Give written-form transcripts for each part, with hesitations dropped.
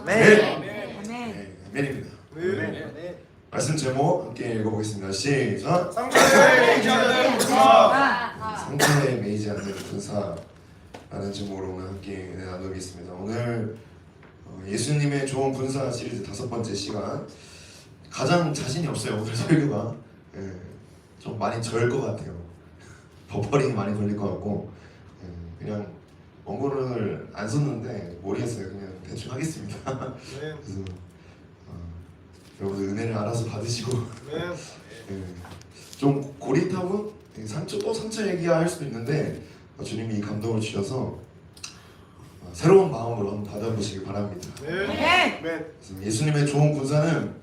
아멘입니다. 말씀 제목 함께 읽어보겠습니다. 시작. 상처에 매이지 않는 군사. 상처에 매이지 않는 군사라는 제목으로 오늘 함께 나누겠습니다. 오늘 예수님의 좋은 군사 시리즈 5번째 시간. 가장 자신이 없어요. 오늘 설교가 좀 많이 저을 것 같아요. 버퍼링이 많이 걸릴 것 같고 그냥 원고를 안 썼는데 모르겠어요. 그냥 대충 하겠습니다. 그래서 여러분들 은혜를 알아서 받으시고 좀 고리타분 상처 또 상처 얘기할 수도 있는데 주님이 이 감동을 주셔서 새로운 마음으로 한번 받아보시기 바랍니다. 그래서 예수님의 좋은 군사는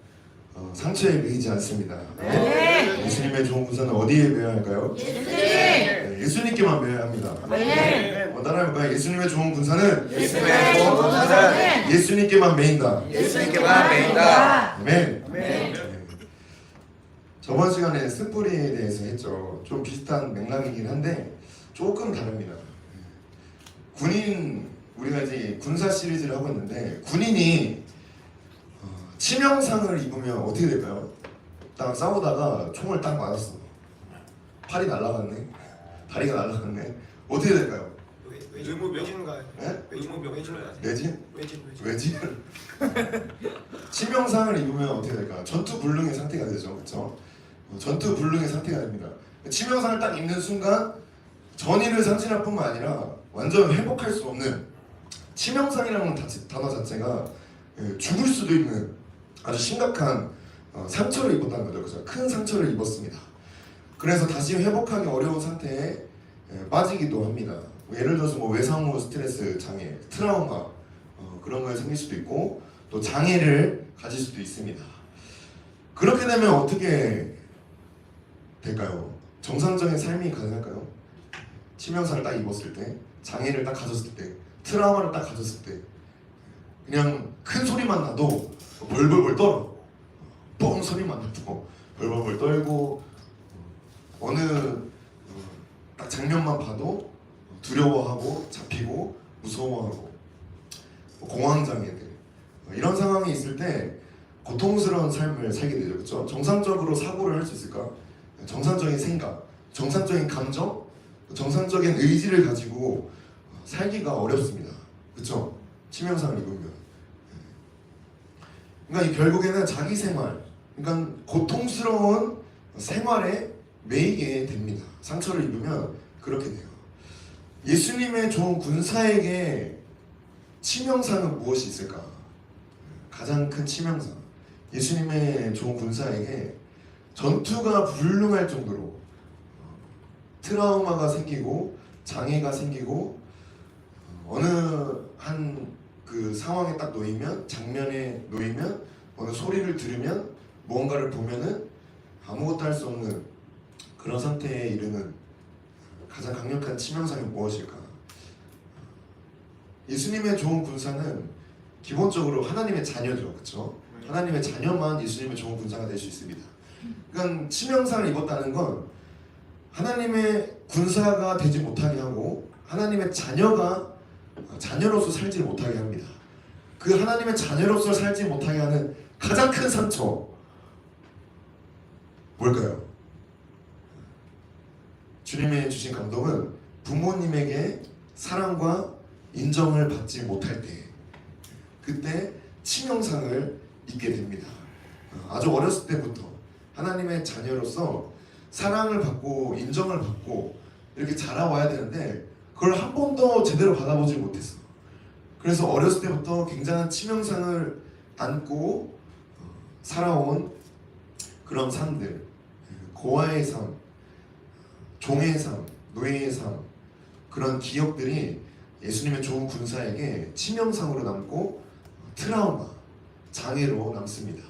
상처에 매이지 않습니다. 예수님의 좋은 군사는 어디에 매여야 할까요? 예수님께만 매여야 합니다. 따라해볼까요? 예수님의 좋은 군사는 예수님께만 매인다. 아멘. 저번 시간에 쓴뿌리에 대해서 했죠. 좀 비슷한 맥락이긴 한데 조금 다릅니다. 우리가 이제 군사 시리즈를 하고 있는데 군인이 치명상을 입으면 어떻게 될까요? 딱 싸우다가 총을 딱 맞았어. 팔이 날아갔네. 다리가 날아갔네. 어떻게 될까요? 의무 매지는 가요. 의무 매지는 가요. 외진? 치명상을 입으면 어떻게 될까요? 전투불능의 상태가 되죠. 그렇죠? 전투불능의 상태가 됩니다. 치명상을 딱 입는 순간 전의를 상실할 뿐만 아니라 완전 회복할 수 없는 치명상이라는 단어 자체가 죽을 수도 있는 아주 심각한 상처를 입었다는 거죠. 그죠? 큰 상처를 입었습니다. 그래서 다시 회복하기 어려운 상태에 빠지기도 합니다. 예를 들어서 외상후 스트레스 장애, 트라우마 그런 거에 생길 수도 있고 또 장애를 가질 수도 있습니다. 그렇게 되면 어떻게 될까요? 정상적인 삶이 가능할까요? 치명상을 딱 입었을 때, 장애를 딱 가졌을 때, 트라우마를 딱 가졌을 때 그냥 큰 소리만 나도 벌벌벌 떨어. 뻥 소리만 나도 벌벌벌 떨고 어느 딱 장면만 봐도 두려워하고 잡히고 무서워하고 공황장애들 이런 상황이 있을 때 고통스러운 삶을 살게 되죠. 그렇죠? 정상적으로 사고를 할 수 있을까? 정상적인 생각, 정상적인 감정, 정상적인 의지를 가지고 살기가 어렵습니다. 그렇죠? 치명상을 입으면 그러니까 결국에는 자기 생활, 그러니까 고통스러운 생활에 매이게 됩니다. 상처를 입으면 그렇게 돼요. 예수님의 좋은 군사에게 치명상은 무엇이 있을까? 가장 큰 치명상. 예수님의 좋은 군사에게 전투가 불능할 정도로 트라우마가 생기고 장애가 생기고 어느 한 그 상황에 딱 놓이면 장면에 놓이면 어느 소리를 들으면 무언가를 보면은 아무것도 할 수 없는 그런 상태에 이르는 가장 강력한 치명상이 무엇일까? 예수님의 좋은 군사는 기본적으로 하나님의 자녀죠, 그렇죠? 하나님의 자녀만 예수님의 좋은 군사가 될 수 있습니다. 그러니까 치명상을 입었다는 건 하나님의 군사가 되지 못하게 하고 하나님의 자녀로서 살지 못하게 합니다. 그 하나님의 자녀로서 살지 못하게 하는 가장 큰 상처 뭘까요? 주님이 주신 감동은 부모님에게 사랑과 인정을 받지 못할 때 그때 치명상을 입게 됩니다. 아주 어렸을 때부터 하나님의 자녀로서 사랑을 받고 인정을 받고 이렇게 자라와야 되는데 그걸 한 번도 제대로 받아보지 못했어. 그래서 어렸을 때부터 굉장한 치명상을 안고 살아온 그런 삶들, 고아의 삶, 종의 삶, 노예의 삶 그런 기억들이 예수님의 좋은 군사에게 치명상으로 남고 트라우마, 장애로 남습니다.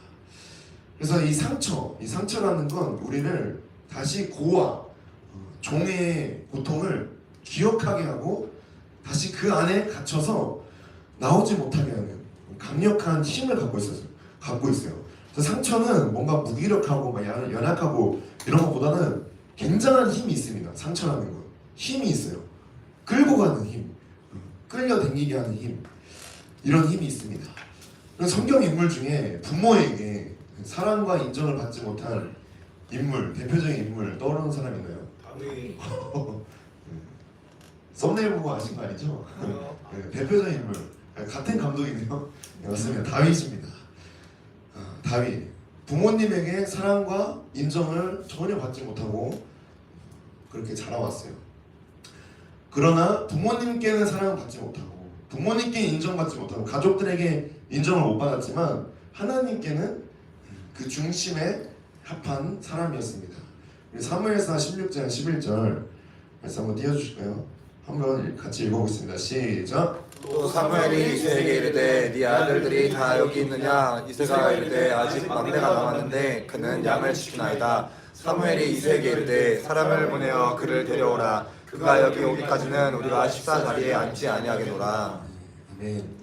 그래서 이 상처라는 건 우리를 다시 고아, 종의 고통을 기억하게 하고 다시 그 안에 갇혀서 나오지 못하게 하는 강력한 힘을 갖고 있어요. 그래서 상처는 뭔가 무기력하고 막 연약하고 이런 것보다는 굉장한 힘이 있습니다. 상처라는 건 힘이 있어요. 끌고 가는 힘, 끌려당기게 하는 힘, 이런 힘이 있습니다. 그런 성경 인물 중에 부모에게 사랑과 인정을 받지 못한 인물, 대표적인 인물 떠오르는 사람 있나요? 다윗. 썸네일 보고 아신 거 아니죠? 네, 대표적인 인물 같은 감독이네요. 네, 맞습니다. 다윗입니다. 다윗 부모님에게 사랑과 인정을 전혀 받지 못하고 그렇게 자라왔어요. 그러나 부모님께는 사랑을 받지 못하고 부모님께 인정받지 못하고 가족들에게 인정을 못 받았지만 하나님께는 그 중심에 합한 사람이었습니다. 사무엘상 16장 11절 말씀 한번 띄워주실까요? 한번 같이 읽어보겠습니다. 시작. 또 사무엘이 이새에게 이르되 네 아들들이 다 여기 있느냐. 이새가 이르되 아직 막내가 남았는데 그는 양을 지키나이다. 사무엘이 이새에게 이르되 사람을 보내어 그를 데려오라. 그가 여기 오기까지는 우리가 식사 자리에 앉지 아니하겠노라. 아멘.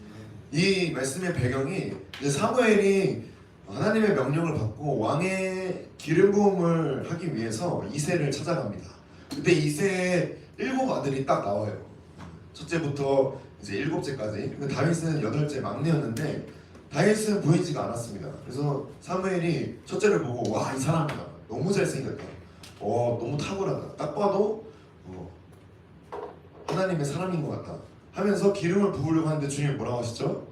이 말씀의 배경이 이제 사무엘이 하나님의 명령을 받고 왕의 기름 부음을 하기 위해서 이새를 찾아갑니다. 그때 이새의 7 아들이 딱 나와요. 첫째부터 이제 7째까지. 근데 다윗은 8째 막내였는데 다윗은 보이지가 않았습니다. 그래서 사무엘이 첫째를 보고 와, 이 사람이다. 너무 잘생겼다. 너무 탁월하다. 딱 봐도 하나님의 사람인 것 같다 하면서 기름을 부으려고 하는데 주님이 뭐라고 하시죠?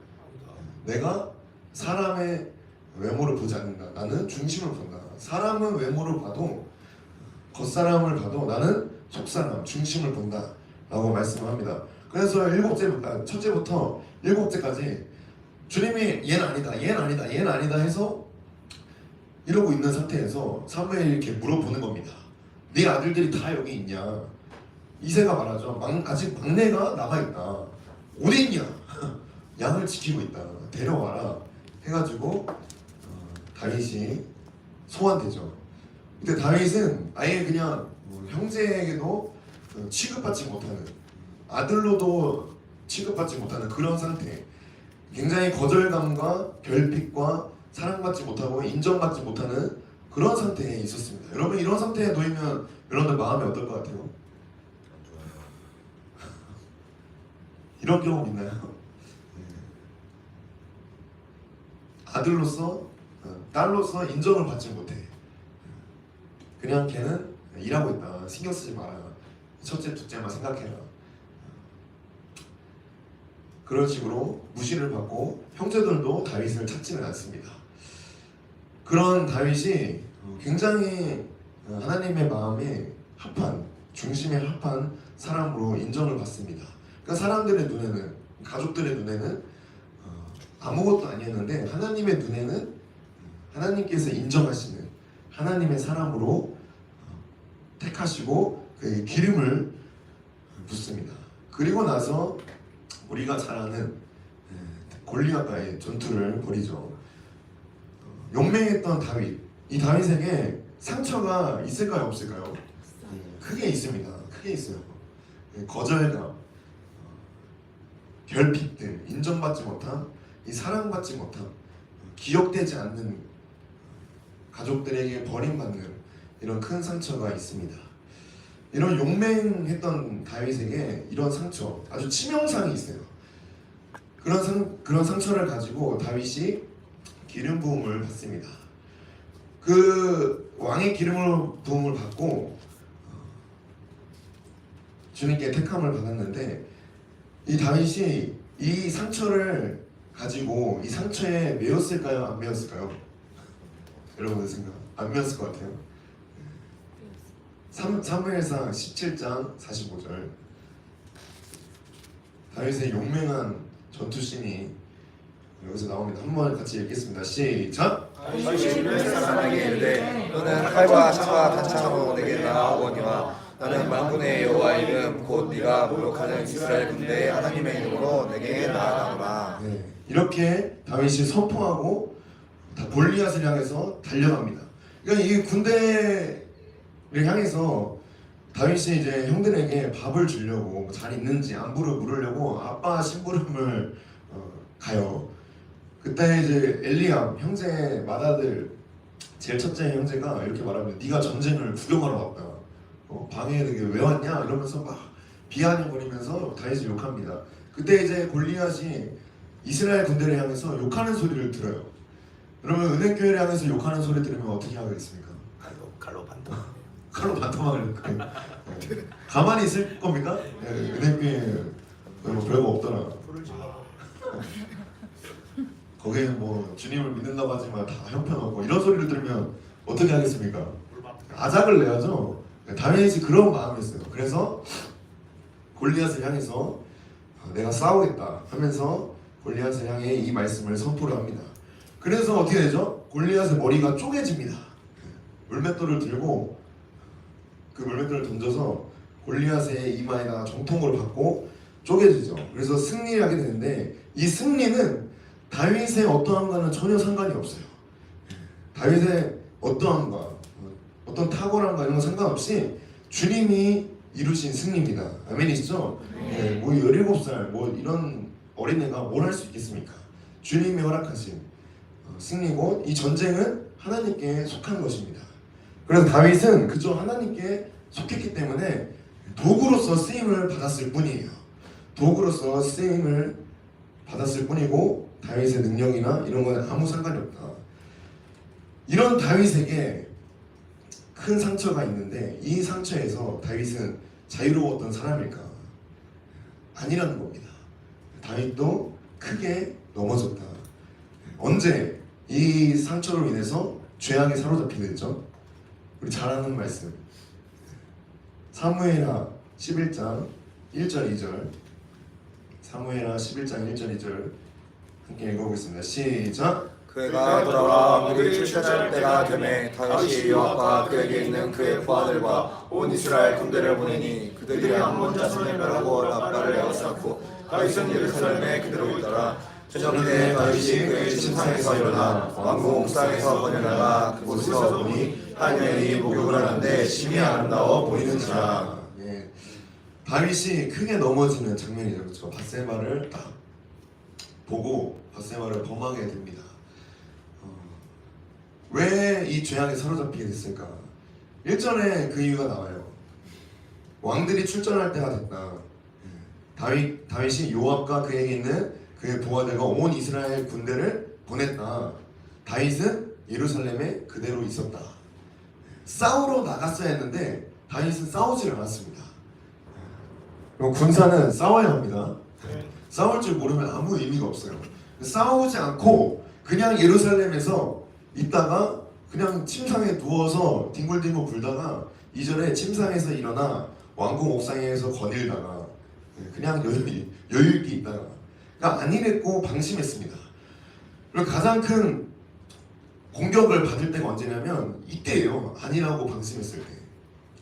내가 사람의 외모를 보지 않는다. 나는 중심을 본다. 사람은 외모를 봐도 겉사람을 봐도 나는 속사람, 중심을 본다 라고 말씀을 합니다. 그래서 첫째부터 7째까지 주님이 얘는 아니다, 얘는 아니다, 얘는 아니다 해서 이러고 있는 상태에서 사무엘이 이렇게 물어보는 겁니다. 네 아들들이 다 여기 있냐? 이새가 말하죠. 아직 막내가 남아있다. 어디 있냐? 양을 지키고 있다. 데려와라 해가지고 다윗이 소환되죠. 근데 다윗은 아예 그냥 형제에게도 취급받지 못하는, 아들로도 취급받지 못하는 그런 상태, 굉장히 거절감과 결핍과 사랑받지 못하고 인정받지 못하는 그런 상태에 있었습니다. 여러분 이런 상태에 놓이면 여러분들 마음이 어떨 것 같아요? 이런 경험 있나요? 아들로서 딸로서 인정을 받지 못해. 그냥 걔는 일하고 있다. 신경 쓰지 마라. 첫째, 둘째만 생각해라. 그런 식으로 무시를 받고 형제들도 다윗을 찾지는 않습니다. 그런 다윗이 굉장히 하나님의 마음에 합한, 중심에 합한 사람으로 인정을 받습니다. 그러니까 사람들의 눈에는, 가족들의 눈에는 아무것도 아니었는데 하나님의 눈에는 하나님께서 인정하시는 하나님의 사람으로 택하시고 그 기름을 붓습니다. 그리고 나서 우리가 잘 아는 골리앗과의 전투를 벌이죠. 용맹했던 다윗, 이 다윗에게 상처가 있을까요, 없을까요? 크게 있습니다. 크게 있어요. 거절감, 결핍들, 인정받지 못함, 이 사랑받지 못함, 기억되지 않는, 가족들에게 버림받는 이런 큰 상처가 있습니다. 이런 용맹했던 다윗에게 이런 상처, 아주 치명상이 있어요. 그런 상처를 가지고 다윗이 기름 부음을 받습니다. 그 왕의 기름 부음을 받고 주님께 택함을 받았는데, 이 다윗이 이 상처를 가지고 이 상처에 매였을까요? 안 매였을까요? 여러분들 생각 안 매였을 것 같아요. 사무엘상 17장 45절, 다윗의 용맹한 전투씬이 여기서 나옵니다. 한번 같이 읽겠습니다. 시작. 사람에게 이르되 너는 칼과 창과 단창으로 내게 나아오거니와 나는 만군의 여호와 이름 곧 네가 모욕하는 이스라엘 군대의 하나님의 이름으로 내게 나아가노라. 네, 이렇게 다윗이 선포하고 다 골리앗을 향해서 달려갑니다. 그러니까 이 군대를 향해서 다윗이 이제 형들에게 밥을 주려고 잘 있는지 안부를 물으려고 아빠 심부름을 가요. 그때 이제 엘리압 형제 맏아들 제일 첫째 형제가 이렇게 말합니다. 네가 전쟁을 구경하러 왔다. 방에 왜 왔냐 이러면서 막 비아냥거리면서 다윗을 욕합니다. 그때 이제 골리앗이 이스라엘 군대를 향해서 욕하는 소리를 들어요. 그러면 은행교회를 향해서 욕하는 소리 들으면 어떻게 하겠습니까? 칼로 반동. 칼로 반토막을 가만히 있을 겁니까? 네, 은행교회 뭐 별거 없더라. 불을 질러. 거기에 뭐 주님을 믿는다고 하지만 다 형편없고 이런 소리를 들으면 어떻게 하겠습니까? 아작을 내야죠. 다윗이 그런 마음이었어요. 그래서 골리앗을 향해서 내가 싸우겠다 하면서 골리앗을 향해 이 말씀을 선포를 합니다. 그래서 어떻게 되죠? 골리앗의 머리가 쪼개집니다. 물맷돌을 들고 그 물맷돌을 던져서 골리앗의 이마에다가 정통으로 받고 쪼개지죠. 그래서 승리를 하게 되는데 이 승리는 다윗의 어떠함과는 전혀 상관이 없어요. 다윗의 어떠함과 어떤 탁월함과 이런 거 상관없이 주님이 이루신 승리입니다. 아멘이시죠? 네, 뭐 17살 뭐 이런 어린애가 뭘 할 수 있겠습니까? 주님이 허락하신 승리고 이 전쟁은 하나님께 속한 것입니다. 그래서 다윗은 그저 하나님께 속했기 때문에 도구로서 쓰임을 받았을 뿐이에요. 도구로서 쓰임을 받았을 뿐이고 다윗의 능력이나 이런 거는 아무 상관이 없다. 이런 다윗에게 큰 상처가 있는데 이 상처에서 다윗은 자유로웠던 사람일까? 아니라는 겁니다. 다윗도 크게 넘어졌다. 언제 이 상처로 인해서 죄악에 사로잡히게 됐죠? 우리 잘 아는 말씀 사무엘하 11장 1절 2절 사무엘하 11장 1절 2절 함께 읽어보겠습니다. 시작! 그가 돌아와 왕들이 출전할 때가 되매 다윗이 요압과 그에게 있는 그의 부하들과 온 이스라엘 군대를 보내니 그들이 암몬 자손을 멸하고 라빠를 에워쌌고 다윗은 예루살렘에 그대로 있더라. 저녁 때 다윗이 그의 침상에서 일어나 왕궁 옥상에서 거닐다가 그곳에서 보니 한 여인이 목욕을 하는데 심히 아름다워 보이는지라. 예, 다윗이 크게 넘어지는 장면이죠. 그렇죠? 밧세바를 딱 보고 밧세바를 범하게 됩니다. 왜 이 죄악에 사로잡히게 됐을까? 1절에 그 이유가 나와요. 왕들이 출전할 때가 됐다. 다윗이 요압과 그에게 있는 그의 부하들과 온 이스라엘 군대를 보냈다. 다윗은 예루살렘에 그대로 있었다. 싸우러 나갔어야 했는데 다윗은 싸우질 않았습니다. 군사는 싸워야 합니다. 싸울 줄 모르면 아무 의미가 없어요. 싸우지 않고 그냥 예루살렘에서 있다가 그냥 침상에 누워서 뒹굴뒹굴 굴다가 2절에 침상에서 일어나 왕궁 옥상에서 거닐다가 그냥 여유 있게 있다가 그러니까 안일했고 방심했습니다. 그리고 가장 큰 공격을 받을 때가 언제냐면 이때예요. 안일하고 방심했을 때.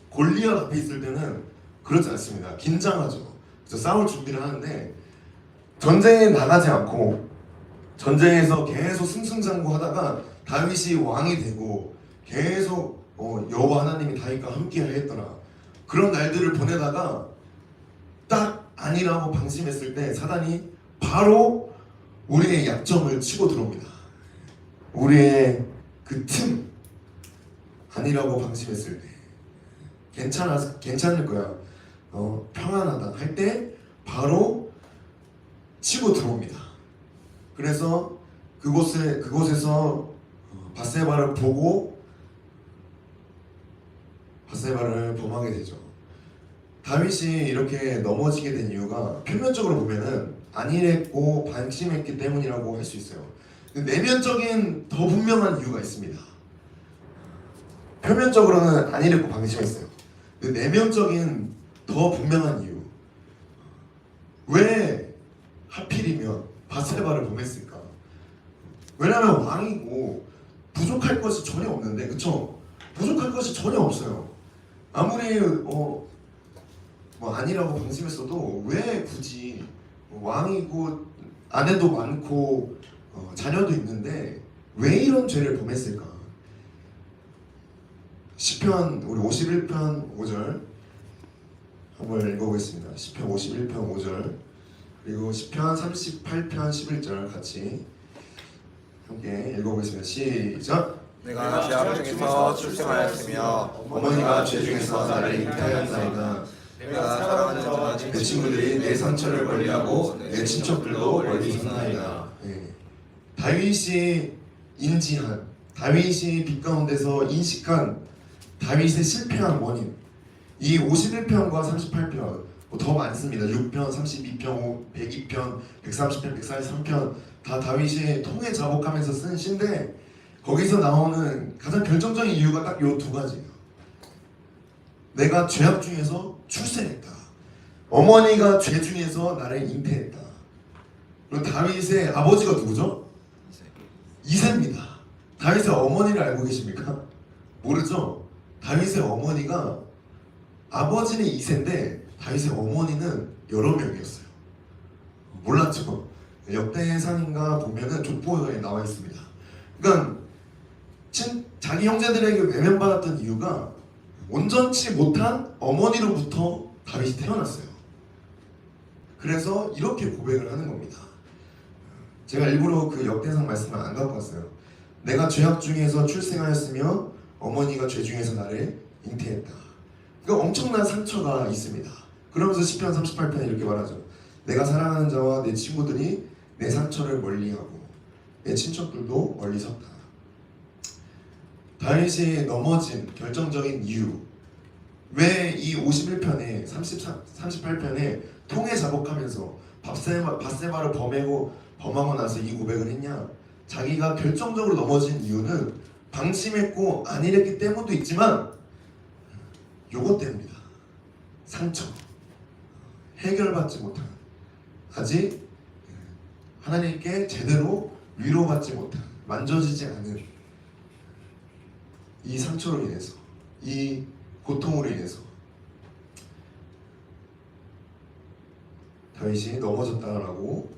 골리앗 앞에 있을 때는 그렇지 않습니다. 긴장하죠. 그래서 싸울 준비를 하는데 전쟁에 나가지 않고 전쟁에서 계속 승승장구하다가 다윗이 왕이 되고 계속 여호와 하나님이 다윗과 함께 하였더라. 그런 날들을 보내다가 딱 안일하고 방심했을 때 사단이 바로 우리의 약점을 치고 들어옵니다. 우리의 그 틈, 안일하고 방심했을 때 괜찮을 거야, 평안하다 할 때 바로 치고 들어옵니다. 그래서 그곳에서 밧세바를 보고 밧세바를 범하게 되죠. 다윗이 이렇게 넘어지게 된 이유가 표면적으로 보면은 안일했고 방심했기 때문이라고 할 수 있어요. 내면적인 더 분명한 이유가 있습니다. 표면적으로는 안일했고 방심했어요. 내면적인 더 분명한 이유. 왜 하필이면 밧세바를 범했을까? 왜냐하면 왕이고 부족할 것이 전혀 없는데, 그쵸? 부족할 것이 전혀 없어요. 아무리 뭐 아니라고 방심했어도 왜 굳이 왕이고 아내도 많고 자녀도 있는데 왜 이런 죄를 범했을까? 시편 우리 51편 5절 한번 읽어보겠습니다. 시편 51편 5절 그리고 시편 38편 11절 같이 함께 읽어보겠습니다. 시작! 내가 죄악 중에서 출생하였으며 어머니가 죄 중에서 나를 잉태하였나이다. 내가 사랑하는 자와 내 친구들이 내 상처를 멀리하고 내 친척들도 멀리 서나이다. 네. 다윗이 인지한, 다윗이 빛 가운데서 인식한 다윗의 실패한 원인, 이 51편과 38편 더 많습니다. 6편, 32편, 102편, 130편, 143편 다 다윗이 통에 자복하면서 쓴 시인데 거기서 나오는 가장 결정적인 이유가 딱 요 두 가지예요. 내가 죄악 중에서 출생했다. 어머니가 죄 중에서 나를 잉태했다. 그리고 다윗의 아버지가 누구죠? 이새입니다. 다윗의 어머니를 알고 계십니까? 모르죠? 다윗의 어머니가 아버지는 이새인데 다윗의 어머니는 여러 명이었어요. 몰랐죠? 역대상인가 보면은 족보에 나와 있습니다. 그러니까 자기 형제들에게 외면받았던 이유가 온전치 못한 어머니로부터 다윗이 태어났어요. 그래서 이렇게 고백을 하는 겁니다. 제가 일부러 그 역대상 말씀을 안 갖고 왔어요. 내가 죄악 중에서 출생하였으며 어머니가 죄 중에서 나를 잉태했다. 그러니까 엄청난 상처가 있습니다. 그러면서 시편 38편에 이렇게 말하죠. 내가 사랑하는 자와 내 친구들이 내 상처를 멀리하고 내 친척들도 멀리 섰다. 다윗이 넘어진 결정적인 이유, 왜 이 51편에 38편에 통에 자복하면서 밧세바를 범하고 나서 이 고백을 했냐? 자기가 결정적으로 넘어진 이유는 방심했고 안일했기 때문도 있지만 요것 때문입니다. 상처, 해결받지 못한, 아직 하나님께 제대로 위로받지 못한, 만져지지 않은 이 상처로 인해서, 이 고통으로 인해서 다윗이 넘어졌다라고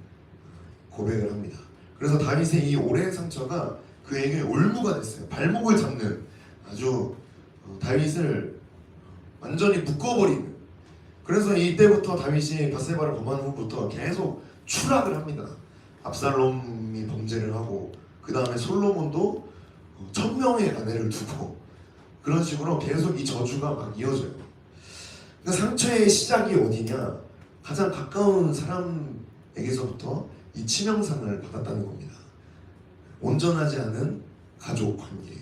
고백을 합니다. 그래서 다윗의 이 오랜 상처가 그에게 올무가 됐어요. 발목을 잡는, 아주 다윗을 완전히 묶어버리는. 그래서 이때부터 다윗이 밧세바를 범한 후부터 계속 추락을 합니다. 압살롬이 범죄를 하고 그 다음에 솔로몬도 1000명의 아내를 두고 그런 식으로 계속 이 저주가 막 이어져요. 그러니까 상처의 시작이 어디냐? 가장 가까운 사람에게서부터 이 치명상을 받았다는 겁니다. 온전하지 않은 가족 관계,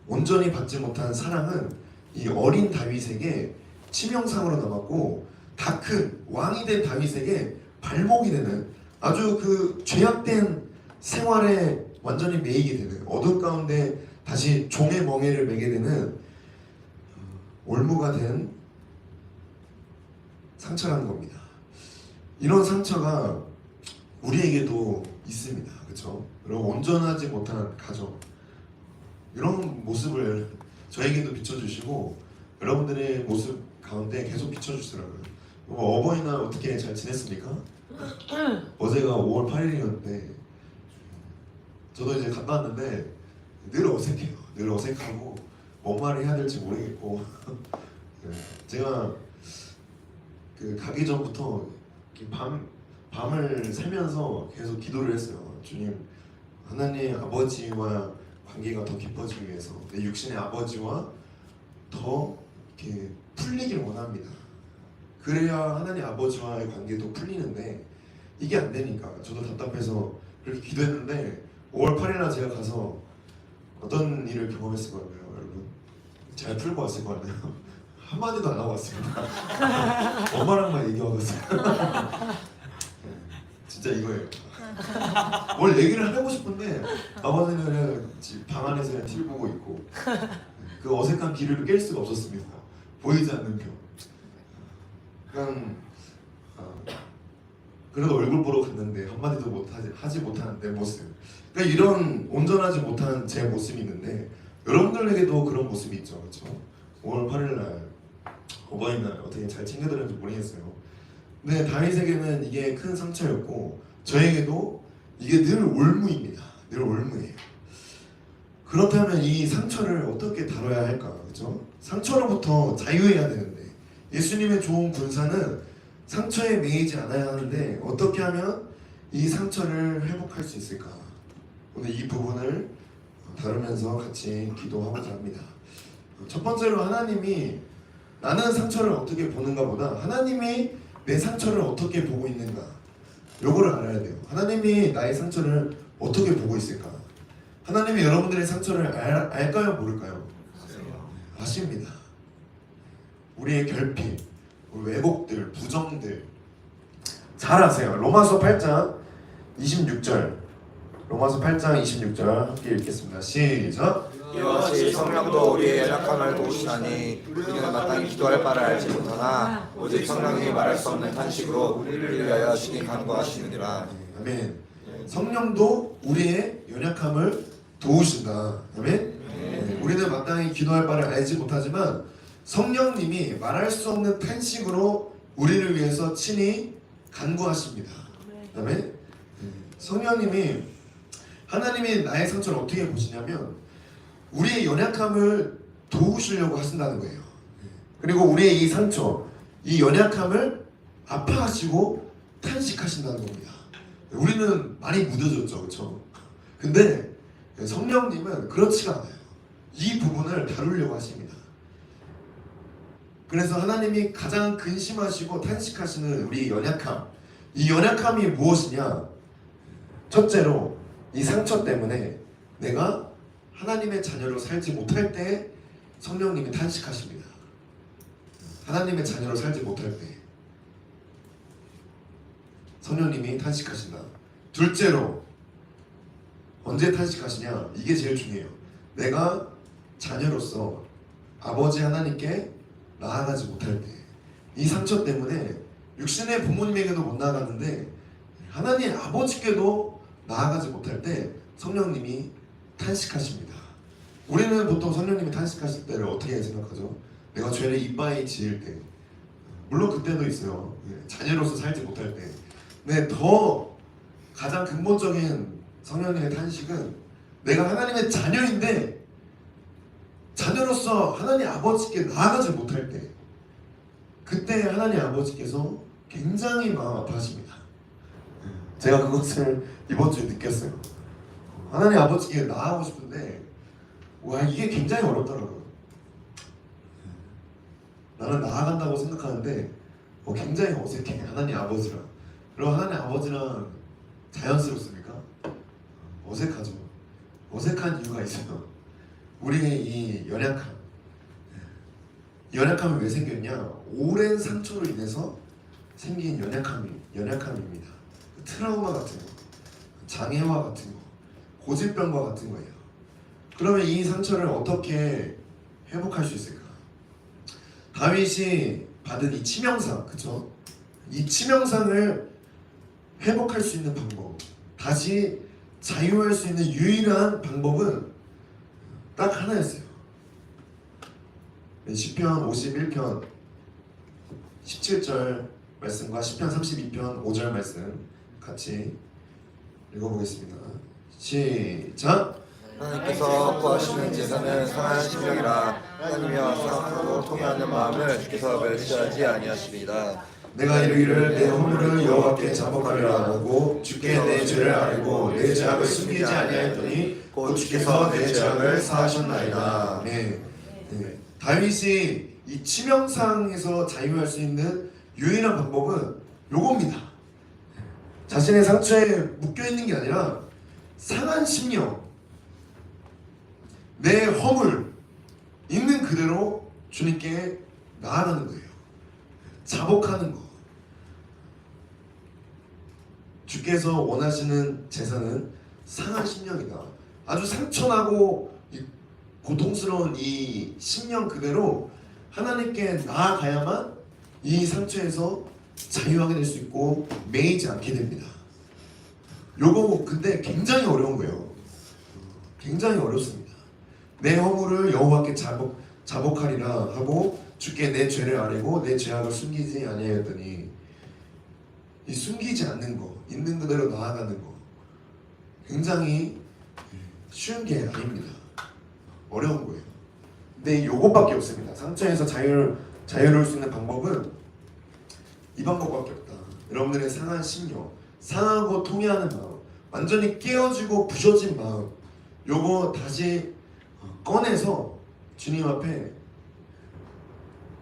온전히 받지 못한 사랑은 이 어린 다윗에게 치명상으로 남았고, 다 큰 왕이 된 다윗에게 발목이 되는, 아주 그 죄악된 생활에 완전히 매이게 되는, 어둠 가운데 다시 종의 멍에를 매게 되는 올무가 된 상처라는 겁니다. 이런 상처가 우리에게도 있습니다. 그렇죠? 여러분, 온전하지 못한 가정, 이런 모습을 저에게도 비춰주시고 여러분들의 모습 가운데 계속 비춰주시더라고요. 어버이날 어떻게 잘 지냈습니까? 어제가 5월 8일이었는데 저도 이제 갔다 왔는데 늘 어색해요. 늘 어색하고 뭔 말을 해야 될지 모르겠고 제가 그 가기 전부터 밤을 새면서 계속 기도를 했어요. 주님, 하나님 아버지와 관계가 더 깊어지기 위해서 내 육신의 아버지와 더 이렇게 풀리길 원합니다. 그래야 하나님 아버지와의 관계도 풀리는데 이게 안 되니까 저도 답답해서 그렇게 기도했는데 5월 8일날 제가 가서 어떤 일을 경험했을 것 같나요, 여러분? 잘 풀고 왔을 것 같나요? 한마디도 안 하고 왔습니다. 엄마랑만 얘기하고 왔어요. 진짜 이거예요. 뭘 얘기를 하고 싶은데 아버지는 그냥 방 안에서 그냥 TV 보고 있고 그 어색한 기류를 깰 수가 없었습니다. 보이지 않는 벽. 그냥 그래도 얼굴 보러 갔는데 한마디도 하지 못하는 내 모습. 그러니까 이런 온전하지 못한 제 모습이 있는데 여러분들에게도 그런 모습이 있죠, 그렇죠? 5월 8일날 어버이날 어떻게 잘 챙겨드렸는지 모르겠어요. 근데 다윗에게는 이게 큰 상처였고 저에게도 이게 늘 올무입니다. 늘 올무예요. 그렇다면 이 상처를 어떻게 다뤄야 할까, 그렇죠? 상처로부터 자유해야 되는데 예수님의 좋은 군사는 상처에 매이지 않아야 하는데 어떻게 하면 이 상처를 회복할 수 있을까? 오늘 이 부분을 다루면서 같이 기도하고자 합니다. 첫 번째로 하나님이 나는 상처를 어떻게 보는가 보다 하나님이 내 상처를 어떻게 보고 있는가, 요거를 알아야 돼요. 하나님이 나의 상처를 어떻게 보고 있을까? 하나님이 여러분들의 상처를 알까요? 모를까요? 아십니다. 우리의 결핍, 우리 왜곡들, 부정들 잘 아세요. 로마서 8장 26절, 로마서 8장 26절 함께 읽겠습니다. 시작. 이와 같이 성령도 우리의 연약함을 도우시나니 우리는 마땅히 기도할 바를 알지 못하나 오직 성령이 말할 수 없는 탄식으로 우리를 위하여 친히 간구하시느니라. 아멘. 성령도 우리의 연약함을 도우신다. 아멘. 네. 우리는 마땅히 기도할 바를 알지 못하지만 성령님이 말할 수 없는 탄식으로 우리를 위해서 친히 간구하십니다. 아멘. 성령님이, 하나님이 나의 상처를 어떻게 보시냐면 우리의 연약함을 도우시려고 하신다는 거예요. 그리고 우리의 이 상처, 이 연약함을 아파하시고 탄식하신다는 겁니다. 우리는 많이 무뎌졌죠, 그렇죠? 근데 성령님은 그렇지가 않아요. 이 부분을 다루려고 하십니다. 그래서 하나님이 가장 근심하시고 탄식하시는 우리 연약함, 이 연약함이 무엇이냐? 첫째로 이 상처 때문에 내가 하나님의 자녀로 살지 못할 때 성령님이 탄식하십니다. 하나님의 자녀로 살지 못할 때 성령님이 탄식하신다. 둘째로 언제 탄식하시냐? 이게 제일 중요해요. 내가 자녀로서 아버지 하나님께 나아가지 못할 때, 이 상처 때문에 육신의 부모님에게도 못 나아갔는데 하나님 아버지께도 나아가지 못할 때 성령님이 탄식하십니다. 우리는 보통 성령님이 탄식하실 때를 어떻게 생각하죠? 내가 죄를 이빠이 지을 때, 물론 그때도 있어요. 자녀로서 살지 못할 때. 근데 더 가장 근본적인 성령님의 탄식은 내가 하나님의 자녀인데 자녀로서 하나님 아버지께 나아가지 못할 때, 그때 하나님 아버지께서 굉장히 마음 아파하십니다. 제가 그것을 이번 주에 느꼈어요. 하나님 아버지께 나아가고 싶은데 와, 이게 굉장히 어렵더라고요. 나는 나아간다고 생각하는데 굉장히 어색해. 하나님 아버지랑. 그럼 하나님 아버지랑 자연스럽습니까? 어색하죠. 어색한 이유가 있어요. 우리의 이 연약함, 연약함이 왜 생겼냐? 오랜 상처로 인해서 생긴 연약함입니다. 트라우마 같은 거, 장애와 같은 거, 고질병과 같은 거예요. 그러면 이 상처를 어떻게 회복할 수 있을까? 다윗이 받은 이 치명상, 그쵸? 이 치명상을 회복할 수 있는 방법, 다시 자유할 수 있는 유일한 방법은 딱 하나였어요. 시편 51편 17절 말씀과 시편 32편 5절 말씀 같이 읽어보겠습니다. 시작! 하나님께서 구하시는 제사는 상한 심령이라 하나님이여 사랑하고 통회하는 마음을 주께서 멸시하지 아니하시리이다. 내가 이르기를 내 허물을 여호와께 자복하리라 하고 주께 내 죄를 알고 내 죄악을 숨기지 아니하였더니 곧 주께서 내 죄악을 사하셨나이다. 네. 다윗이 이 치명상에서 자유할 수 있는 유일한 방법은 요겁니다. 자신의 상처에 묶여 있는 게 아니라 상한 심령, 내 허물 있는 그대로 주님께 나아가는 거예요. 자복하는 거. 주께서 원하시는 제사는 상한 심령이다. 아주 상처나고 고통스러운 이 심령 그대로 하나님께 나아가야만 이 상처에서 자유하게 될 수 있고 매이지 않게 됩니다. 요거 근데 굉장히 어려운 거예요. 굉장히 어렵습니다. 내 허물을 여호와께 자복하리라 하고 주께 내 죄를 아뢰고 내 죄악을 숨기지 아니하였더니, 이 숨기지 않는 거, 있는 그대로 나아가는 거 굉장히 쉬운 게 아닙니다. 어려운 거예요. 근데 요것밖에 없습니다. 상처에서 자유로울 수 있는 방법은 이 방법밖에 없다. 여러분들의 상한 심령, 상하고 통해하는 마음, 완전히 깨어지고 부셔진 마음, 요거 다시 꺼내서 주님 앞에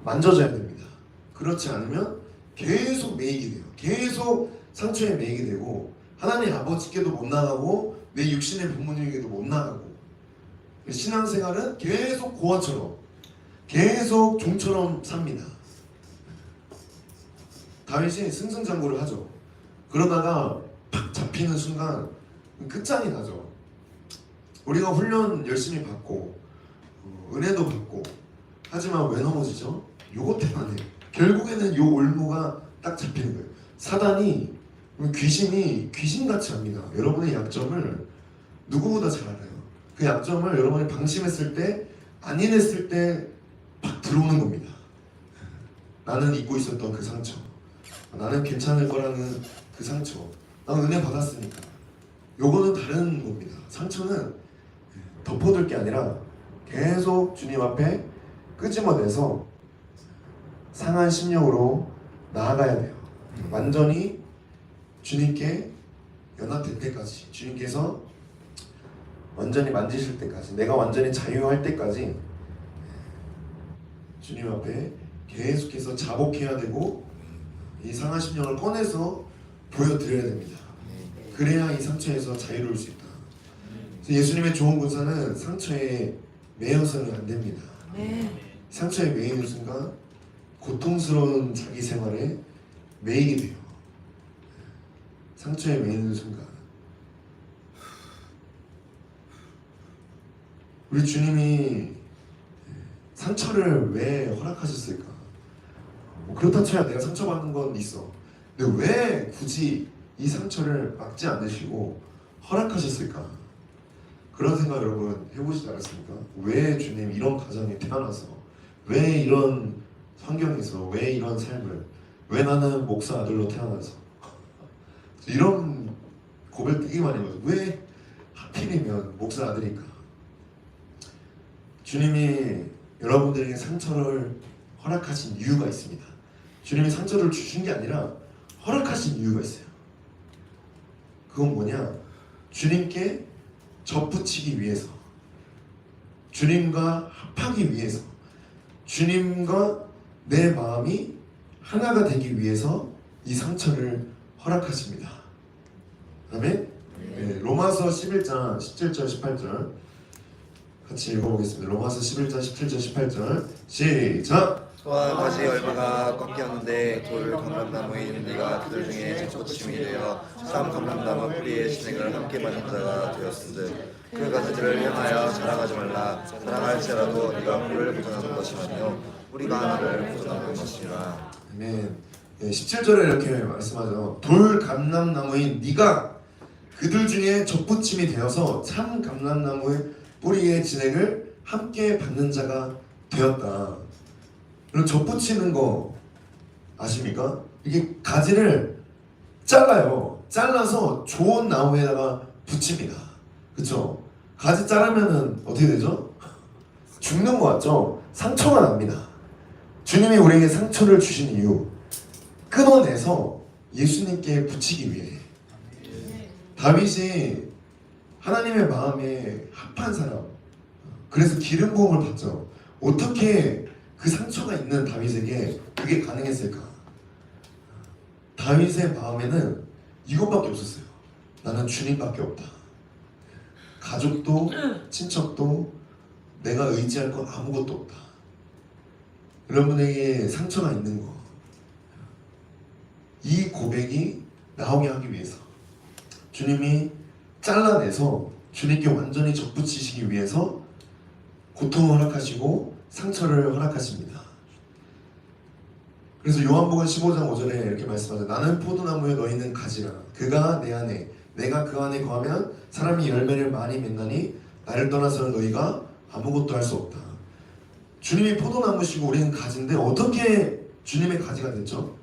만져져야 됩니다. 그렇지 않으면 계속 매이게 돼요. 계속 상처에 매이게 되고 하나님 아버지께도 못 나가고 내 육신의 부모님에게도 못 나가고 신앙생활은 계속 고아처럼 계속 종처럼 삽니다. 다윗이 승승장구를 하죠. 그러다가 팍 잡히는 순간 끝장이 나죠. 우리가 훈련 열심히 받고 은혜도 받고 하지만 왜 넘어지죠? 요것 때문에 결국에는 요 올무가 딱 잡히는 거예요. 사단이 귀신이 귀신같이 합니다. 여러분의 약점을 누구보다 잘 알아요. 그 약점을 여러분이 방심했을 때 안인했을 때 팍 들어오는 겁니다. 나는 잊고 있었던 그 상처, 나는 괜찮을 거라는 그 상처, 나는 은혜 받았으니까. 요거는 다른 겁니다. 상처는 덮어둘 게 아니라 계속 주님 앞에 끄집어내서 상한 심령으로 나아가야 돼요. 완전히 주님께 연합될 때까지, 주님께서 완전히 만지실 때까지, 내가 완전히 자유할 때까지 주님 앞에 계속해서 자복해야 되고 이 상한 심령을 꺼내서 보여드려야 됩니다. 그래야 이 상처에서 자유로울 수 있다. 예수님의 좋은 군사는 상처에 매여서는 안 됩니다. 상처에 매이는 순간 고통스러운 자기 생활에 매이게 돼요. 상처에 매이는 순간 우리 주님이 상처를 왜 허락하셨을까? 뭐 그렇다 쳐야 내가 상처받는 건 있어. 근데 왜 굳이 이 상처를 막지 않으시고 허락하셨을까? 그런 생각 여러분 해보시지 않았습니까? 왜 주님 이런 가정에 태어나서, 왜 이런 환경에서, 왜 이런 삶을, 왜 나는 목사 아들로 태어나서 이런 고백 되게 많이 해요. 왜 하필이면 목사 아들일까? 주님이 여러분들에게 상처를 허락하신 이유가 있습니다. 주님이 상처를 주신 게 아니라 허락하신 이유가 있어요. 그건 뭐냐? 주님께 접붙이기 위해서, 주님과 합하기 위해서, 주님과 내 마음이 하나가 되기 위해서 이 상처를 허락하십니다. 아멘? 네, 로마서 11장 17절 18절 같이 읽어보겠습니다. 로마서 11장 17절 18절 시작! 또한 가지 얼마가 꺾였는데 돌 감람나무인 네가 그들 중에 접붙임이 되어 참 감람나무 뿌리의 진액을 함께 맞는 자가 되었은즉 그 가지들을 향하여 자랑하지 말라. 자랑할지라도 네가 뿌리를 보존하는 것이라며 우리가 하나를 보존하는 것이라. 아멘. 네, 17절에 이렇게 말씀하죠. 돌 감람나무인 네가 그들 중에 접붙임이 되어서 참 감람나무의 뿌리의 진액을 함께 받는 자가 되었다. 그럼 접붙이는 거 아십니까? 이게 가지를 잘라요. 잘라서 좋은 나무에다가 붙입니다. 그쵸? 가지 자르면은 어떻게 되죠? 죽는 거 같죠? 상처가 납니다. 주님이 우리에게 상처를 주신 이유, 끊어내서 예수님께 붙이기 위해. 다윗이 하나님의 마음에 합한 사람, 그래서 기름 부음을 받죠. 어떻게 그 상처가 있는 다윗에게 그게 가능했을까? 다윗의 마음에는 이것밖에 없었어요. 나는 주님밖에 없다. 가족도 친척도 내가 의지할 건 아무것도 없다. 여러분에게 상처가 있는 거, 이 고백이 나오게 하기 위해서 주님이 잘라내서 주님께 완전히 접붙이시기 위해서 고통을 허락하시고 상처를 허락하십니다. 그래서 요한복음 15장 5절에 이렇게 말씀하죠. 나는 포도나무에 너희는 가지라. 그가 내 안에, 내가 그 안에 거하면 사람이 열매를 많이 맺나니 나를 떠나서는 너희가 아무것도 할 수 없다. 주님이 포도나무시고 우리는 가지인데 어떻게 주님의 가지가 됐죠?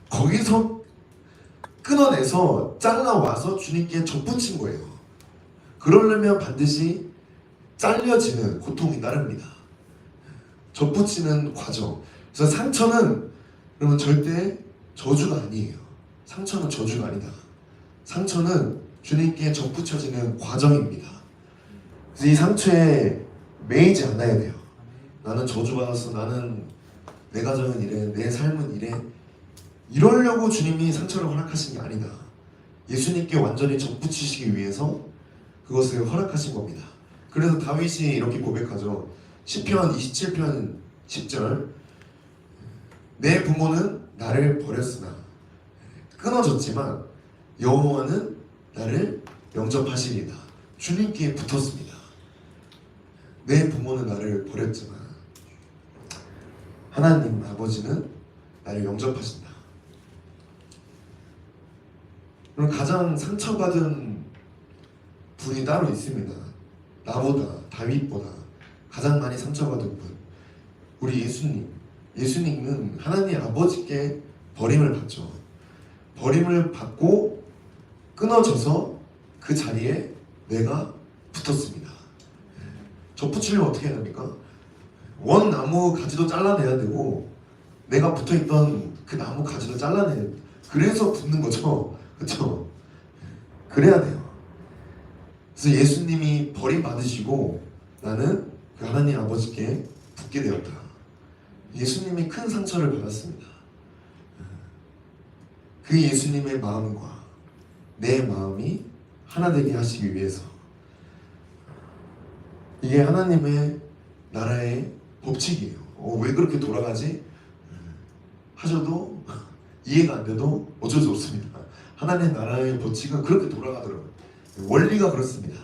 거기서 끊어내서 잘라와서 주님께 접붙인 거예요. 그러려면 반드시 잘려지는 고통이 따릅니다. 접붙이는 과정. 그래서 상처는 여러분 절대 저주가 아니에요. 상처는 저주가 아니다. 상처는 주님께 접붙여지는 과정입니다. 그래서 이 상처에 매이지 않아야 돼요. 나는 저주받았어, 나는 내 가정은 이래, 내 삶은 이래, 이러려고 주님이 상처를 허락하신 게 아니다. 예수님께 완전히 접붙이시기 위해서 그것을 허락하신 겁니다. 그래서 다윗이 이렇게 고백하죠. 시편 27편 10절, 내 부모는 나를 버렸으나 끊어졌지만 여호와는 나를 영접하시리이다. 주님께 붙었습니다. 내 부모는 나를 버렸지만 하나님 아버지는 나를 영접하신다. 그럼 가장 상처받은 분이 따로 있습니다. 나보다, 다윗보다 가장 많이 상처받은 분, 우리 예수님. 예수님은 하나님 아버지께 버림을 받죠. 버림을 받고 끊어져서 그 자리에 내가 붙었습니다. 접붙이려면 어떻게 해야 됩니까? 원 나무 가지도 잘라내야 되고 내가 붙어있던 그 나무 가지도 잘라내야 돼요. 그래서 붙는 거죠. 그렇죠? 그래야 돼요. 그래서 예수님이 버림받으시고 나는 그 하나님 아버지께 붙게 되었다. 예수님이 큰 상처를 받았습니다. 그 예수님의 마음과 내 마음이 하나 되게 하시기 위해서, 이게 하나님의 나라의 법칙이에요. 왜 그렇게 돌아가지? 하셔도 이해가 안 돼도 어쩔 수 없습니다. 하나님 나라의 법칙은 그렇게 돌아가더라고요. 원리가 그렇습니다.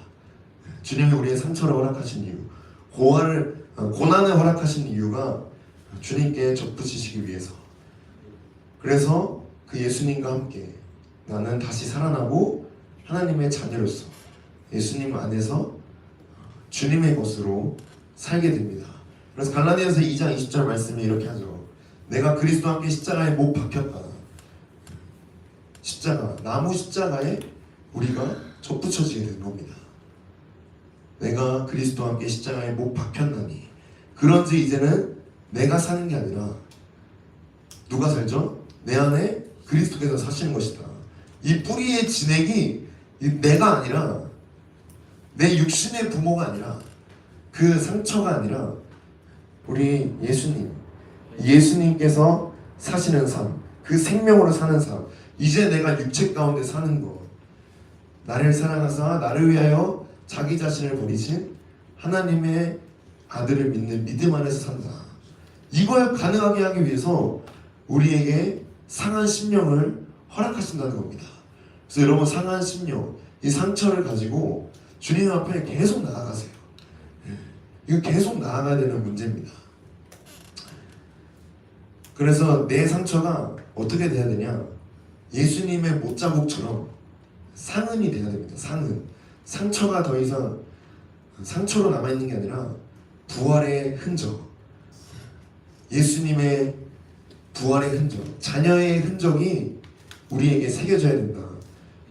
주님이 우리의 상처를 허락하신 이유, 고난을 허락하신 이유가 주님께 접붙이시기 위해서. 그래서 그 예수님과 함께 나는 다시 살아나고 하나님의 자녀로서 예수님 안에서 주님의 것으로 살게 됩니다. 그래서 갈라디아서 2장 20절 말씀이 이렇게 하죠. 내가 그리스도와 함께 십자가에 못 박혔다. 십자가, 나무 십자가에 우리가 접붙여지게 된 겁니다. 내가 그리스도와 함께 십자가에 못 박혔나니 그런지 이제는 내가 사는 게 아니라 누가 살죠? 내 안에 그리스도께서 사시는 것이다. 이 뿌리의 진액이 내가 아니라, 내 육신의 부모가 아니라, 그 상처가 아니라 우리 예수님께서 사시는 삶, 그 생명으로 사는 삶, 이제 내가 육체 가운데 사는 것, 나를 사랑하사 나를 위하여 자기 자신을 버리신 하나님의 아들을 믿는 믿음 안에서 산다. 이걸 가능하게 하기 위해서 우리에게 상한 심령을 허락하신다는 겁니다. 그래서 여러분, 상한 심령, 이 상처를 가지고 주님 앞에 계속 나아가세요. 이거 계속 나아가야 되는 문제입니다. 그래서 내 상처가 어떻게 돼야 되냐? 예수님의 못자국처럼 상흔이 돼야 됩니다. 상흔. 상처가 더 이상 상처로 남아있는 게 아니라 부활의 흔적, 예수님의 부활의 흔적, 자녀의 흔적이 우리에게 새겨져야 된다.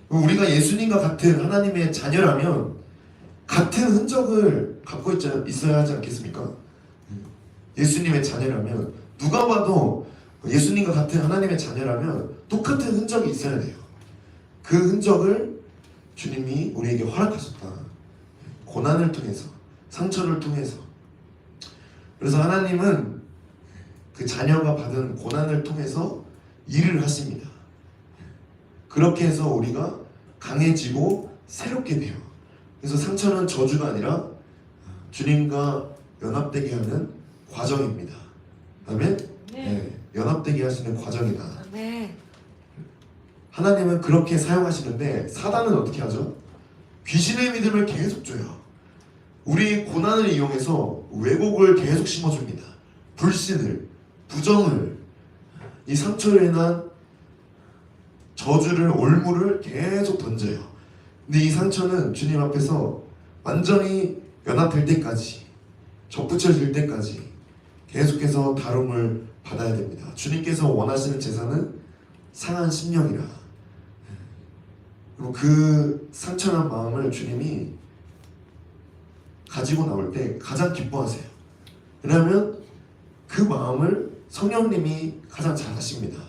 우리가 예수님과 같은 하나님의 자녀라면 같은 흔적을 갖고 있어야 하지 않겠습니까? 예수님의 자녀라면, 누가 봐도 예수님과 같은 하나님의 자녀라면 똑같은 흔적이 있어야 돼요. 그 흔적을 주님이 우리에게 허락하셨다. 고난을 통해서, 상처를 통해서. 그래서 하나님은 그 자녀가 받은 고난을 통해서 일을 하십니다. 그렇게 해서 우리가 강해지고 새롭게 돼요. 그래서 상처는 저주가 아니라 주님과 연합되게 하는 과정입니다. 아멘? 네, 연합되게 하시는 과정이다. 네. 하나님은 그렇게 사용하시는데 사단은 어떻게 하죠? 귀신의 믿음을 계속 줘요. 우리 고난을 이용해서 왜곡을 계속 심어줍니다. 불신을, 부정을, 이 상처로 인한 저주를, 올무를 계속 던져요. 근데 이 상처는 주님 앞에서 완전히 연합될 때까지, 접붙여질 때까지 계속해서 다rum을 받아야 됩니다. 주님께서 원하시는 제사는 상한 심령이라. 그리고 그 상처난 마음을 주님이 가지고 나올 때 가장 기뻐하세요. 왜냐하면 그 마음을 성령님이 가장 잘 아십니다.